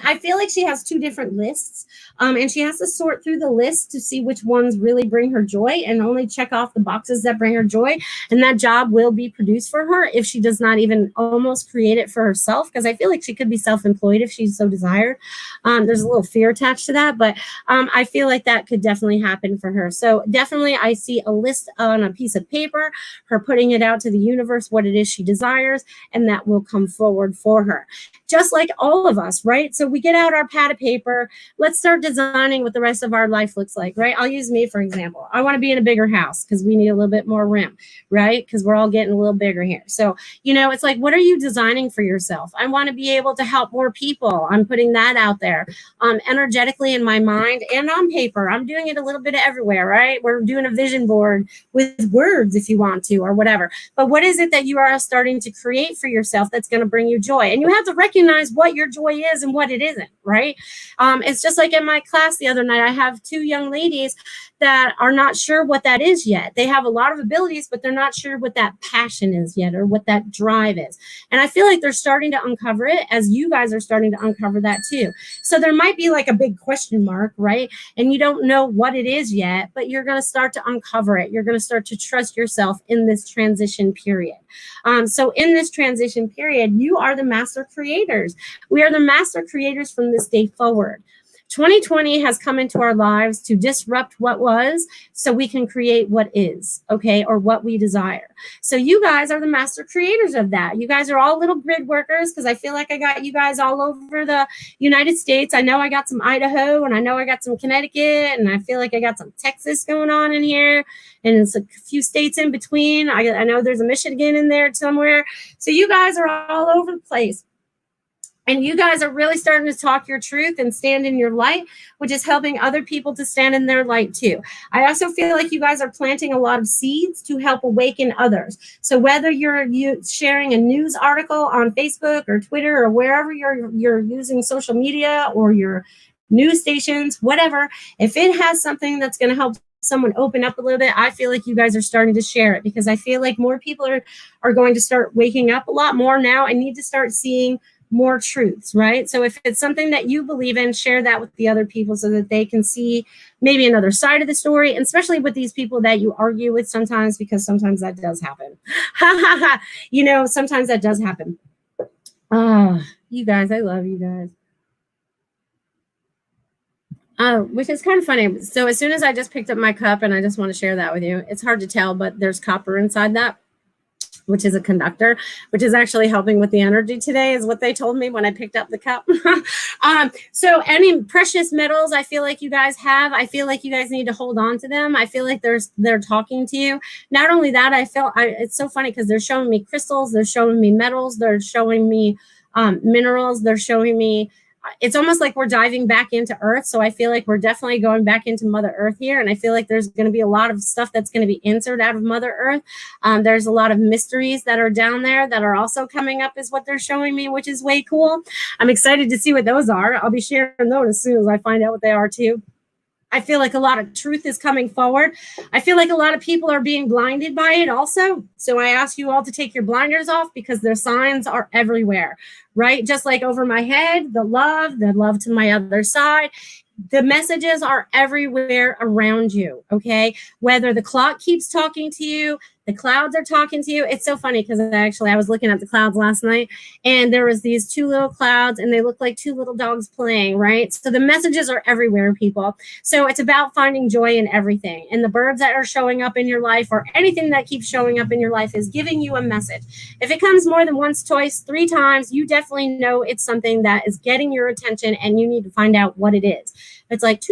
I feel like she has two different lists. And she has to sort through the list to see which ones really bring her joy and only check off the boxes that bring her joy. And that job will be produced for her if she does not even almost create it for herself, because I feel like she could be self-employed if she so desired. There's a little fear attached to that, but I feel like that could definitely happen for her. So definitely I see a list on a piece of paper, her putting it out to the universe, what it is she desires, and that will come forward for her. Just like all of us, right? So we get out our pad of paper. Let's start designing what the rest of our life looks like, right? I'll use me, for example. I want to be in a bigger house because we need a little bit more room, right? Because we're all getting a little bigger here. So, it's like, what are you designing for yourself? I want to be able to help more people. I'm putting that out there energetically in my mind and on paper. I'm doing it a little bit everywhere, right? We're doing a vision board with words if you want to, or whatever. But what is it that you are starting to create for yourself that's going to bring you joy? And you have to recognize what your joy is and what it isn't, right? It's just like in my class the other night, I have two young ladies that are not sure what that is yet. They have a lot of abilities, but they're not sure what that passion is yet or what that drive is. And I feel like they're starting to uncover it as you guys are starting to uncover that too. So there might be like a big question mark, right? And you don't know what it is yet, but you're going to start to uncover it. You're going to start to trust yourself in this transition period. So in this transition period, you are the master creators. We are the master creators from this day forward. 2020 has come into our lives to disrupt what was so we can create what is, okay, or what we desire. So you guys are the master creators of that. You guys are all little grid workers, because I feel like I got you guys all over the United States. I know I got some Idaho, and I know I got some Connecticut, and I feel like I got some Texas going on in here, and it's a few states in between. I know there's a Michigan in there somewhere. So you guys are all over the place. And you guys are really starting to talk your truth and stand in your light, which is helping other people to stand in their light too. I also feel like you guys are planting a lot of seeds to help awaken others. So whether you're sharing a news article on Facebook or Twitter or wherever you're using social media or your news stations, whatever, if it has something that's going to help someone open up a little bit, I feel like you guys are starting to share it, because I feel like more people are going to start waking up a lot more now and need to start seeing more truths, right? So if it's something that you believe in, share that with the other people so that they can see maybe another side of the story, and especially with these people that you argue with sometimes, because sometimes that does happen. Sometimes that does happen. You guys, I love you guys. Which is kind of funny. So as soon as I just picked up my cup, and I just want to share that with you, it's hard to tell, but there's copper inside that, which is a conductor, which is actually helping with the energy today, is what they told me when I picked up the cup. So any precious metals I feel like you guys have, I feel like you guys need to hold on to them. I feel like they're talking to you. Not only that, it's so funny because they're showing me crystals, they're showing me metals, they're showing me minerals, they're showing me, it's almost like we're diving back into Earth. So I feel like we're definitely going back into Mother Earth here. And I feel like there's going to be a lot of stuff that's going to be answered out of Mother Earth. There's a lot of mysteries that are down there that are also coming up, is what they're showing me, which is way cool. I'm excited to see what those are. I'll be sharing those as soon as I find out what they are too. I feel like a lot of truth is coming forward. I feel like a lot of people are being blinded by it also. So I ask you all to take your blinders off, because their signs are everywhere, right? Just like over my head, the love to my other side. The messages are everywhere around you, okay? Whether the clock keeps talking to you, the clouds are talking to you. It's so funny because I was looking at the clouds last night, and there was these two little clouds, and they look like two little dogs playing, right? So the messages are everywhere, people. So it's about finding joy in everything. And the birds that are showing up in your life, or anything that keeps showing up in your life, is giving you a message. If it comes more than once, twice, 3 times, you definitely know it's something that is getting your attention, and you need to find out what it is. It's like,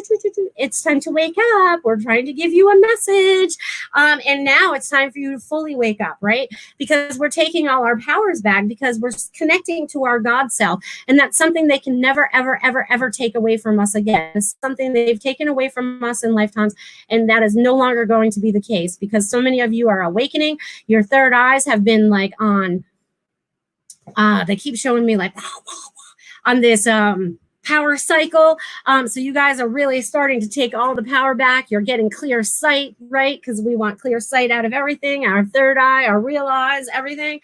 it's time to wake up. We're trying to give you a message. And now it's time for you to fully wake up, right? Because we're taking all our powers back, because we're connecting to our God self. And that's something they can never, ever, ever, ever take away from us again. It's something they've taken away from us in lifetimes. And that is no longer going to be the case, because so many of you are awakening. Your third eyes have been like on, they keep showing me like on this, power cycle. So you guys are really starting to take all the power back. You're getting clear sight, right? Because we want clear sight out of everything, our third eye, our real eyes, everything.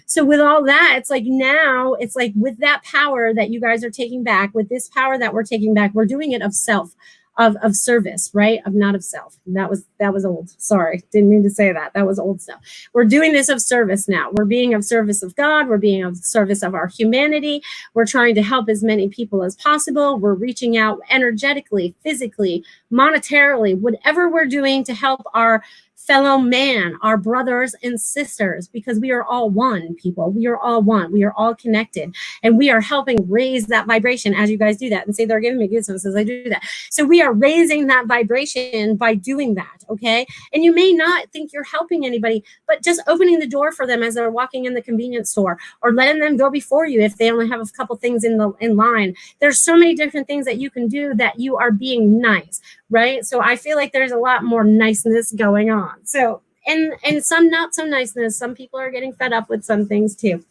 So with all that, it's like now, it's like with that power that you guys are taking back, with this power that we're taking back, we're doing it of self. Of service, right? Of not of self. That was old. Sorry, didn't mean to say that. That was old stuff. We're doing this of service now. We're being of service of God. We're being of service of our humanity. We're trying to help as many people as possible. We're reaching out energetically, physically, monetarily, whatever we're doing to help our fellow man, our brothers and sisters, because we are all one, people. We are all one. We are all connected. And we are helping raise that vibration as you guys do that. And say they're giving me goosebumps as I do that. So we are raising that vibration by doing that, okay? And you may not think you're helping anybody, but just opening the door for them as they're walking in the convenience store, or letting them go before you if they only have a couple things in line. There's so many different things that you can do that you are being nice, right? So I feel like there's a lot more niceness going on. So, and some not so niceness. Some people are getting fed up with some things too.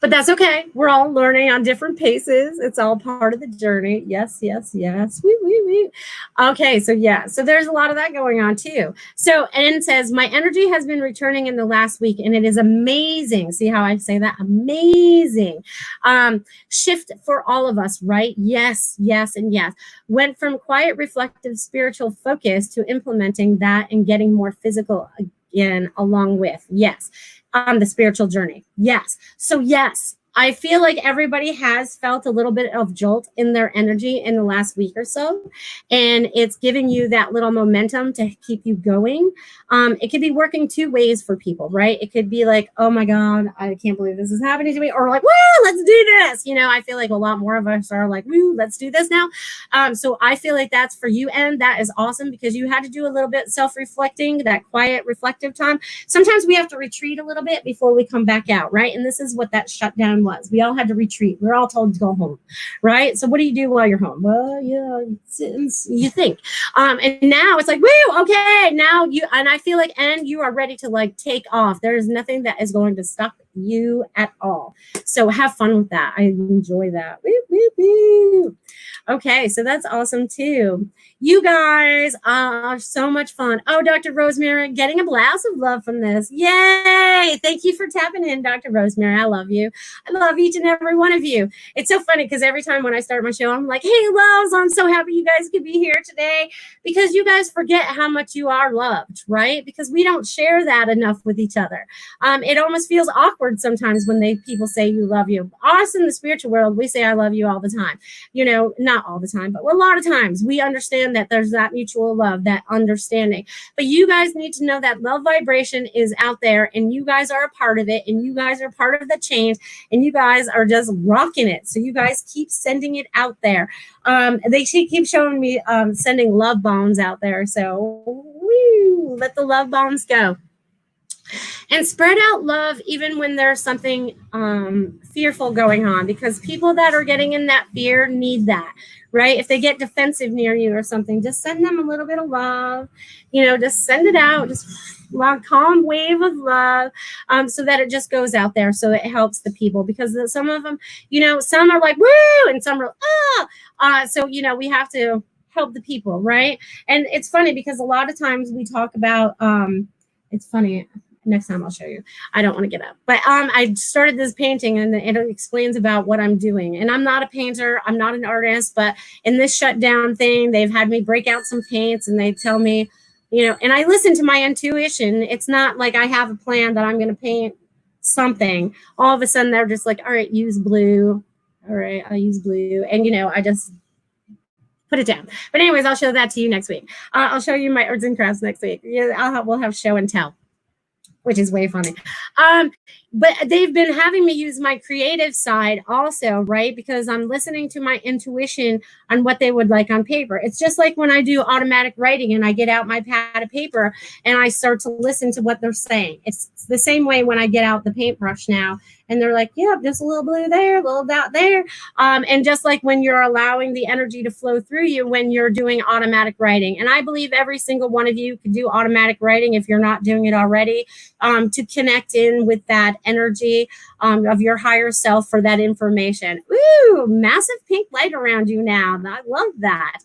But that's okay. We're all learning on different paces. It's all part of the journey. Yes, yes, yes. Wee. Okay, so yeah. So there's a lot of that going on too. So, and it says, my energy has been returning in the last week, and it is amazing. See how I say that? Amazing. Shift for all of us, right? Yes, yes, and yes. Went from quiet, reflective, spiritual focus to implementing that and getting more physical again along with. Yes. On the spiritual journey. Yes. So yes, I feel like everybody has felt a little bit of jolt in their energy in the last week or so. And it's giving you that little momentum to keep you going. It could be working two ways for people, right? It could be like, oh my God, I can't believe this is happening to me. Or like, woo, let's do this. You know, I feel like a lot more of us are like, woo, let's do this now. So I feel like that's for you. And that is awesome because you had to do a little bit self-reflecting, that quiet, reflective time. Sometimes we have to retreat a little bit before we come back out, right? And this is what that shutdown was. We all had to retreat. We're all told to go home, right? So what do you do while you're home? Well, you think. And now it's like, woo, okay, now you, and I feel like, and you are ready to like take off. There is nothing that is going to stop you at all. So have fun with that. I enjoy that. Woo, woo, woo. Okay, so that's awesome too. You guys are so much fun. Oh, Dr. Rosemary, getting a blast of love from this. Yay! Thank you for tapping in, Dr. Rosemary. I love you. I love each and every one of you. It's so funny because every time when I start my show, I'm like, hey, loves, I'm so happy you guys could be here today because you guys forget how much you are loved, right? Because we don't share that enough with each other. It almost feels awkward sometimes when people say you love you. Us in the spiritual world, we say I love you all the time. You know, not all the time, but a lot of times we understand that there's that mutual love, that understanding. But you guys need to know that love vibration is out there and you guys are a part of it and you guys are part of the change and you guys are just rocking it. So you guys keep sending it out there. They keep showing me sending love bombs out there. So woo, let the love bombs go. And spread out love even when there's something fearful going on, because people that are getting in that fear need that, right? If they get defensive near you or something, just send them a little bit of love, you know, just send it out, just a calm wave of love so that it just goes out there so it helps the people, because some of them, you know, some are like, woo, and some are, so, you know, we have to help the people, right? And it's funny because a lot of times we talk about, it's funny, next time I'll show you. I don't want to get up. But I started this painting and it explains about what I'm doing. And I'm not a painter. I'm not an artist. But in this shutdown thing, they've had me break out some paints and they tell me, you know, and I listen to my intuition. It's not like I have a plan that I'm going to paint something. All of a sudden, they're just like, all right, use blue. All right, I'll use blue. And, you know, I just put it down. But anyways, I'll show that to you next week. I'll show you my arts and crafts next week. Yeah, we'll have show and tell, which is way funny. But they've been having me use my creative side also, right? Because I'm listening to my intuition on what they would like on paper. It's just like when I do automatic writing and I get out my pad of paper and I start to listen to what they're saying. It's the same way when I get out the paintbrush now And they're like, yep, just a little blue there, a little dot there. And just like when you're allowing the energy to flow through you when you're doing automatic writing. And I believe every single one of you can do automatic writing if you're not doing it already, to connect in with that energy of your higher self for that information. Ooh, massive pink light around you now. I love that.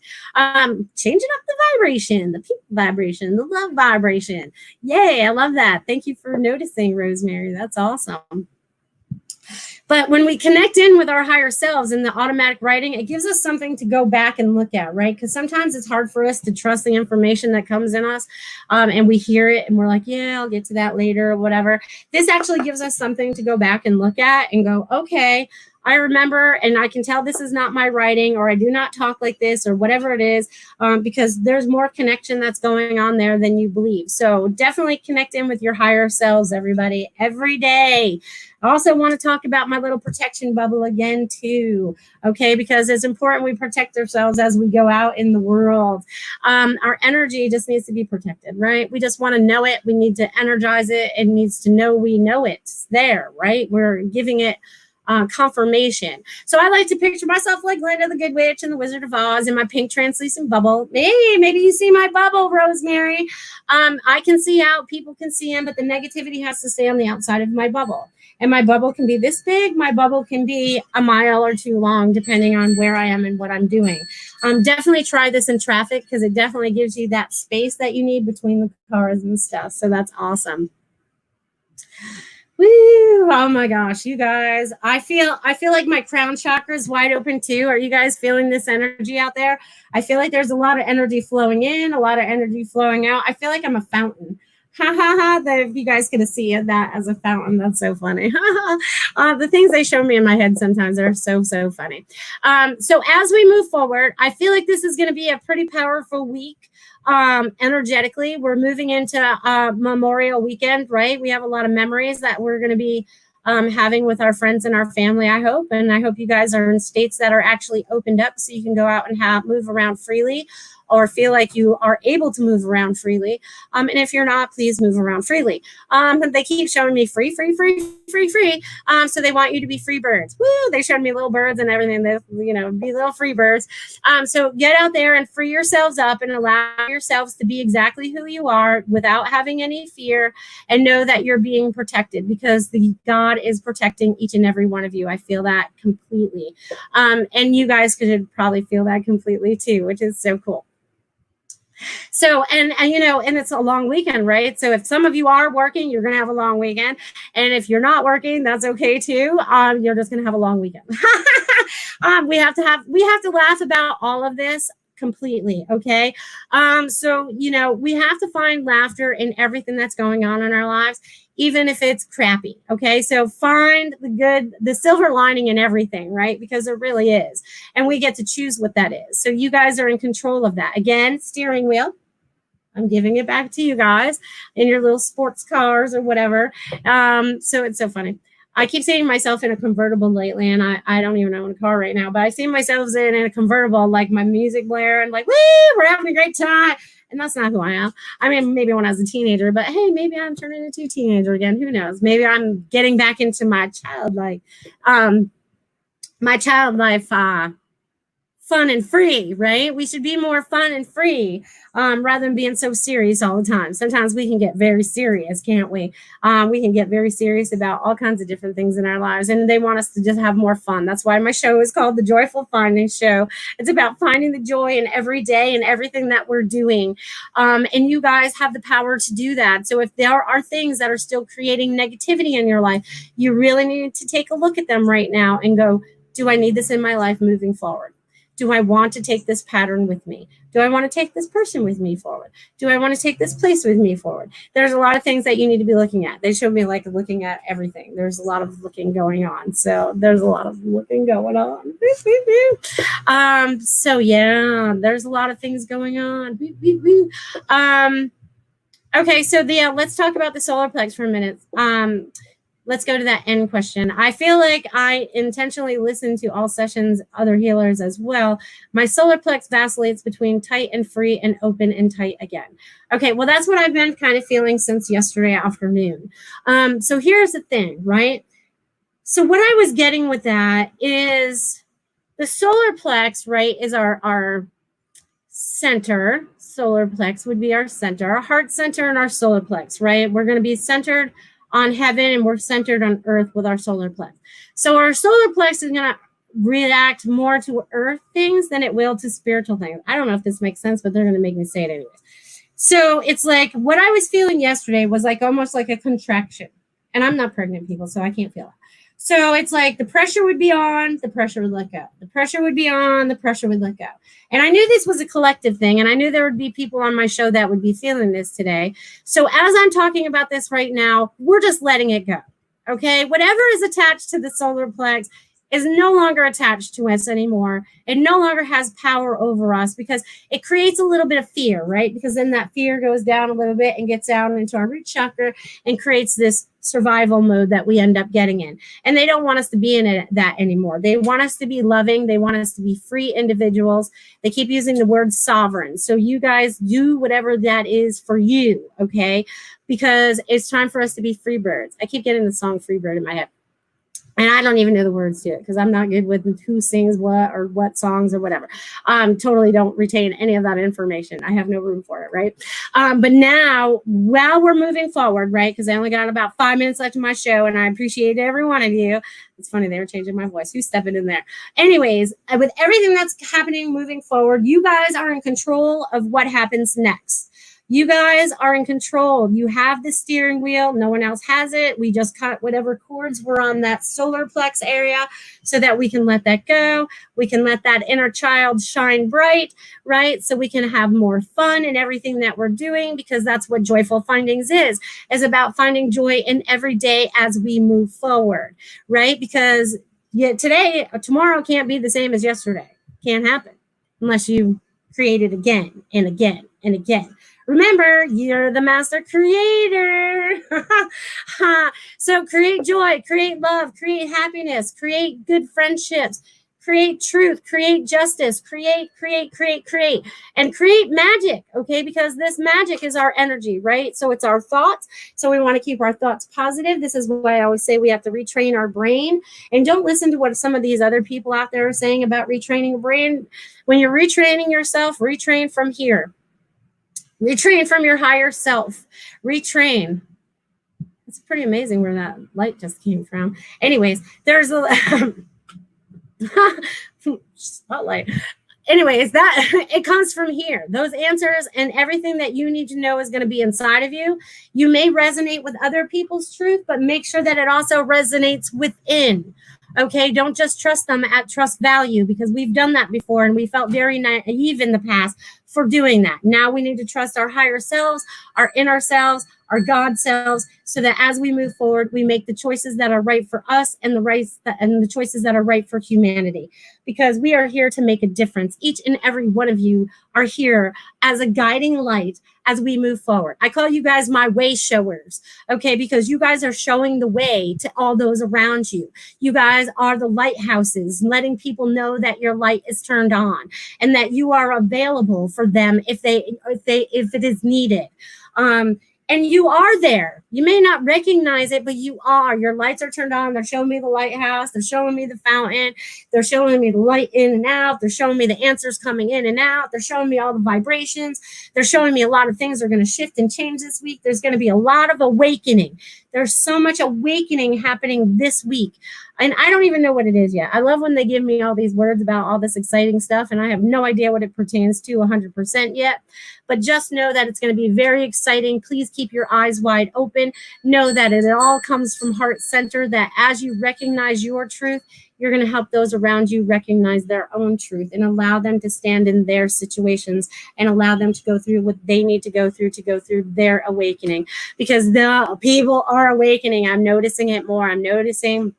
Changing up the vibration, the pink vibration, the love vibration. Yay, I love that. Thank you for noticing, Rosemary. That's awesome. But when we connect in with our higher selves in the automatic writing, it gives us something to go back and look at, right? Because sometimes it's hard for us to trust the information that comes in us, and we hear it and we're like, yeah, I'll get to that later or whatever. This actually gives us something to go back and look at and go, okay, I remember, and I can tell this is not my writing, or I do not talk like this, or whatever it is, because there's more connection that's going on there than you believe. So definitely connect in with your higher selves, everybody, every day. I also want to talk about my little protection bubble again, too, okay, because it's important we protect ourselves as we go out in the world. Our energy just needs to be protected, right? We just want to know it. We need to energize it. It needs to know we know it. It's there, right? We're giving it confirmation. So I like to picture myself like Glinda the Good Witch and the Wizard of Oz in my pink translucent bubble. Hey, maybe you see my bubble, Rosemary. I can see out, people can see in, but the negativity has to stay on the outside of my bubble. And my bubble can be this big. My bubble can be a mile or two long, depending on where I am and what I'm doing. Definitely try this in traffic because it definitely gives you that space that you need between the cars and stuff. So that's awesome. Woo! Oh my gosh, you guys. I feel like my crown chakra is wide open too. Are you guys feeling this energy out there? I feel like there's a lot of energy flowing in, a lot of energy flowing out. I feel like I'm a fountain. Ha ha ha. If you guys could see that as a fountain, that's so funny. The things they show me in my head sometimes are so funny. So as we move forward, I feel like this is going to be a pretty powerful week. Energetically, we're moving into Memorial Weekend, right? We have a lot of memories that we're going to be having with our friends and our family, I hope. And I hope you guys are in states that are actually opened up so you can go out and move around freely, or feel like you are able to move around freely. And if you're not, please move around freely. They keep showing me free. So they want you to be free birds. Woo! They showed me little birds and everything. They, be little free birds. So get out there and free yourselves up and allow yourselves to be exactly who you are without having any fear, and know that you're being protected because God is protecting each and every one of you. I feel that completely. And you guys could probably feel that completely too, which is so cool. So, and it's a long weekend, right? So if some of you are working, you're going to have a long weekend. And if you're not working, that's okay too. You're just going to have a long weekend. We have to laugh about all of this completely. Okay. So, we have to find laughter in everything that's going on in our lives, even if it's crappy. Okay. So find the silver lining in everything, right? Because there really is. And we get to choose what that is. So you guys are in control of that. Again, steering wheel. I'm giving it back to you guys in your little sports cars or whatever. So it's so funny. I keep seeing myself in a convertible lately, and I don't even own a car right now, but I see myself in a convertible, like my music blaring, and like, woo, we're having a great time. And that's not who I am. I mean, maybe when I was a teenager, but hey, maybe I'm turning into a teenager again. Who knows? Maybe I'm getting back into my childlife, fun and free, right? We should be more fun and free rather than being so serious all the time. Sometimes we can get very serious, can't we? We can get very serious about all kinds of different things in our lives, and they want us to just have more fun. That's why my show is called The Joyful Finding Show. It's about finding the joy in every day and everything that we're doing. And you guys have the power to do that. So if there are things that are still creating negativity in your life, you really need to take a look at them right now and go, do I need this in my life moving forward? Do I want to take this pattern with me? Do I want to take this person with me forward? Do I want to take this place with me forward? There's a lot of things that you need to be looking at. They showed me like looking at everything. There's a lot of looking going on. So there's a lot of looking going on. So yeah, there's a lot of things going on. Okay, so let's talk about the solar plex for a minute. Let's go to that end question. I feel like I intentionally listen to all sessions, other healers as well. My solar plex vacillates between tight and free and open and tight again. Okay, well, that's what I've been kind of feeling since yesterday afternoon. So here's the thing, right? So what I was getting with that is the solar plex, right, is our center. Solar plex would be our center, our heart center and our solar plex, right? We're going to be centered on heaven and we're centered on earth with our solar plex. So our solar plex is going to react more to earth things than it will to spiritual things. I don't know if this makes sense, but they're going to make me say it anyways. So it's like what I was feeling yesterday was like almost like a contraction. And I'm not pregnant, people, so I can't feel it. So it's like the pressure would be on, the pressure would let go. The pressure would be on, the pressure would let go. And I knew this was a collective thing, and I knew there would be people on my show that would be feeling this today. So as I'm talking about this right now, we're just letting it go. Okay? Whatever is attached to the solar plex is no longer attached to us anymore. It no longer has power over us because it creates a little bit of fear, right? Because then that fear goes down a little bit and gets down into our root chakra and creates this survival mode that we end up getting in. And they don't want us to be in that anymore. They want us to be loving. They want us to be free individuals. They keep using the word sovereign. So you guys do whatever that is for you, okay? Because it's time for us to be free birds. I keep getting the song Free Bird in my head. And I don't even know the words to it because I'm not good with who sings what or what songs or whatever. Totally don't retain any of that information. I have no room for it, right? But now, while we're moving forward, right, because I only got about 5 minutes left of my show, and I appreciate every one of you. It's funny, they were changing my voice. Who's stepping in there? Anyways, with everything that's happening moving forward, you guys are in control of what happens next. You guys are in control. You have the steering wheel. No one else has it. We just cut whatever cords were on that solar plex area so that we can let that go. We can let that inner child shine bright, right? So we can have more fun in everything that we're doing, because that's what Joyful Findings is about finding joy in every day as we move forward, right? Because tomorrow can't be the same as yesterday. Can't happen unless you create it again and again and again. Remember, you're the master creator. So create joy, create love, create happiness, create good friendships, create truth, create justice, create, and create magic, okay? Because this magic is our energy, right? So it's our thoughts. So we want to keep our thoughts positive. This is why I always say we have to retrain our brain. And don't listen to what some of these other people out there are saying about retraining your brain. When you're retraining yourself, retrain from here. Retrain from your higher self. Retrain. It's pretty amazing where that light just came from. Anyways, there's a spotlight. Anyways, that it comes from here. Those answers and everything that you need to know is going to be inside of you. You may resonate with other people's truth, but make sure that it also resonates within. Okay, don't just trust them at trust value, because we've done that before and we felt very naive in the past for doing that. Now we need to trust our higher selves, our inner selves, our God selves, so that as we move forward, we make the choices that are right for us and the choices that are right for humanity. Because we are here to make a difference. Each and every one of you are here as a guiding light as we move forward. I call you guys my way showers, okay? Because you guys are showing the way to all those around you. You guys are the lighthouses, letting people know that your light is turned on and that you are available for them if it is needed. And you are there. You may not recognize it, but you are. Your lights are turned on. They're showing me the lighthouse. They're showing me the fountain. They're showing me the light in and out. They're showing me the answers coming in and out. They're showing me all the vibrations. They're showing me a lot of things are going to shift and change this week. There's going to be a lot of awakening. There's so much awakening happening this week. And I don't even know what it is yet. I love when they give me all these words about all this exciting stuff, and I have no idea what it pertains to 100% yet. But just know that it's going to be very exciting. Please keep your eyes wide open. Know that it all comes from heart center, that as you recognize your truth, you're going to help those around you recognize their own truth and allow them to stand in their situations and allow them to go through what they need to go through their awakening. Because the people are awakening. I'm noticing it more. I'm noticing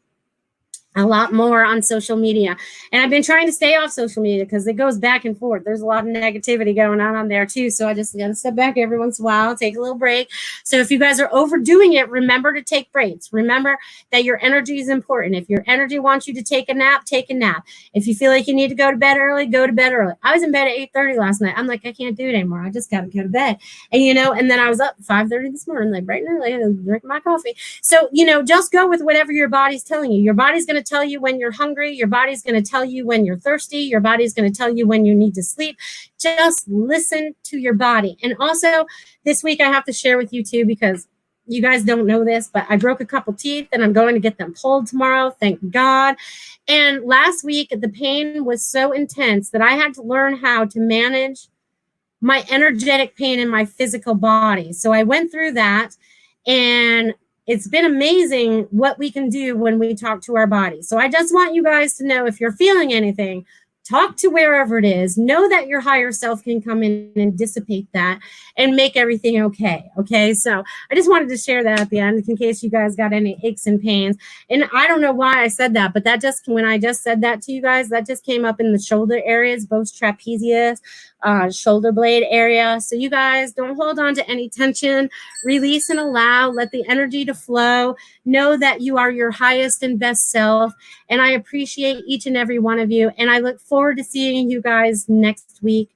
a lot more on social media. And I've been trying to stay off social media because it goes back and forth. There's a lot of negativity going on there too. So I just got to step back every once in a while, take a little break. So if you guys are overdoing it, remember to take breaks. Remember that your energy is important. If your energy wants you to take a nap, take a nap. If you feel like you need to go to bed early, go to bed early. I was in bed at 8:30 last night. I'm like, I can't do it anymore. I just got to go to bed. And, and then I was up 5:30 this morning, like bright and early, and drinking my coffee. So, just go with whatever your body's telling you. Your body's going to tell you when you're hungry. Your body's going to tell you when you're thirsty. Your body's going to tell you when you need to sleep. Just listen to your body. And also this week I have to share with you too, because you guys don't know this, but I broke a couple teeth and I'm going to get them pulled tomorrow. Thank God. And last week the pain was so intense that I had to learn how to manage my energetic pain in my physical body. So I went through that, and it's been amazing what we can do when we talk to our body. So I just want you guys to know, if you're feeling anything, talk to wherever it is. Know that your higher self can come in and dissipate that and make everything okay. Okay. So I just wanted to share that at the end in case you guys got any aches and pains. And I don't know why I said that, but when I just said that to you guys, that just came up in the shoulder areas, both trapezius, shoulder blade area. So you guys don't hold on to any tension. Release and allow. Let the energy to flow. Know that you are your highest and best self. And I appreciate each and every one of you. And I look forward to seeing you guys next week,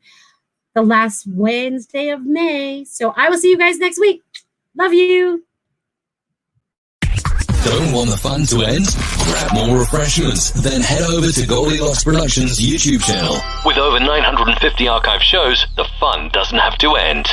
the last Wednesday of May. So I will see you guys next week. Love you. Don't want the fun to end? Grab more refreshments, then head over to Goldylocks Productions YouTube channel. With over 950 archive shows, the fun doesn't have to end.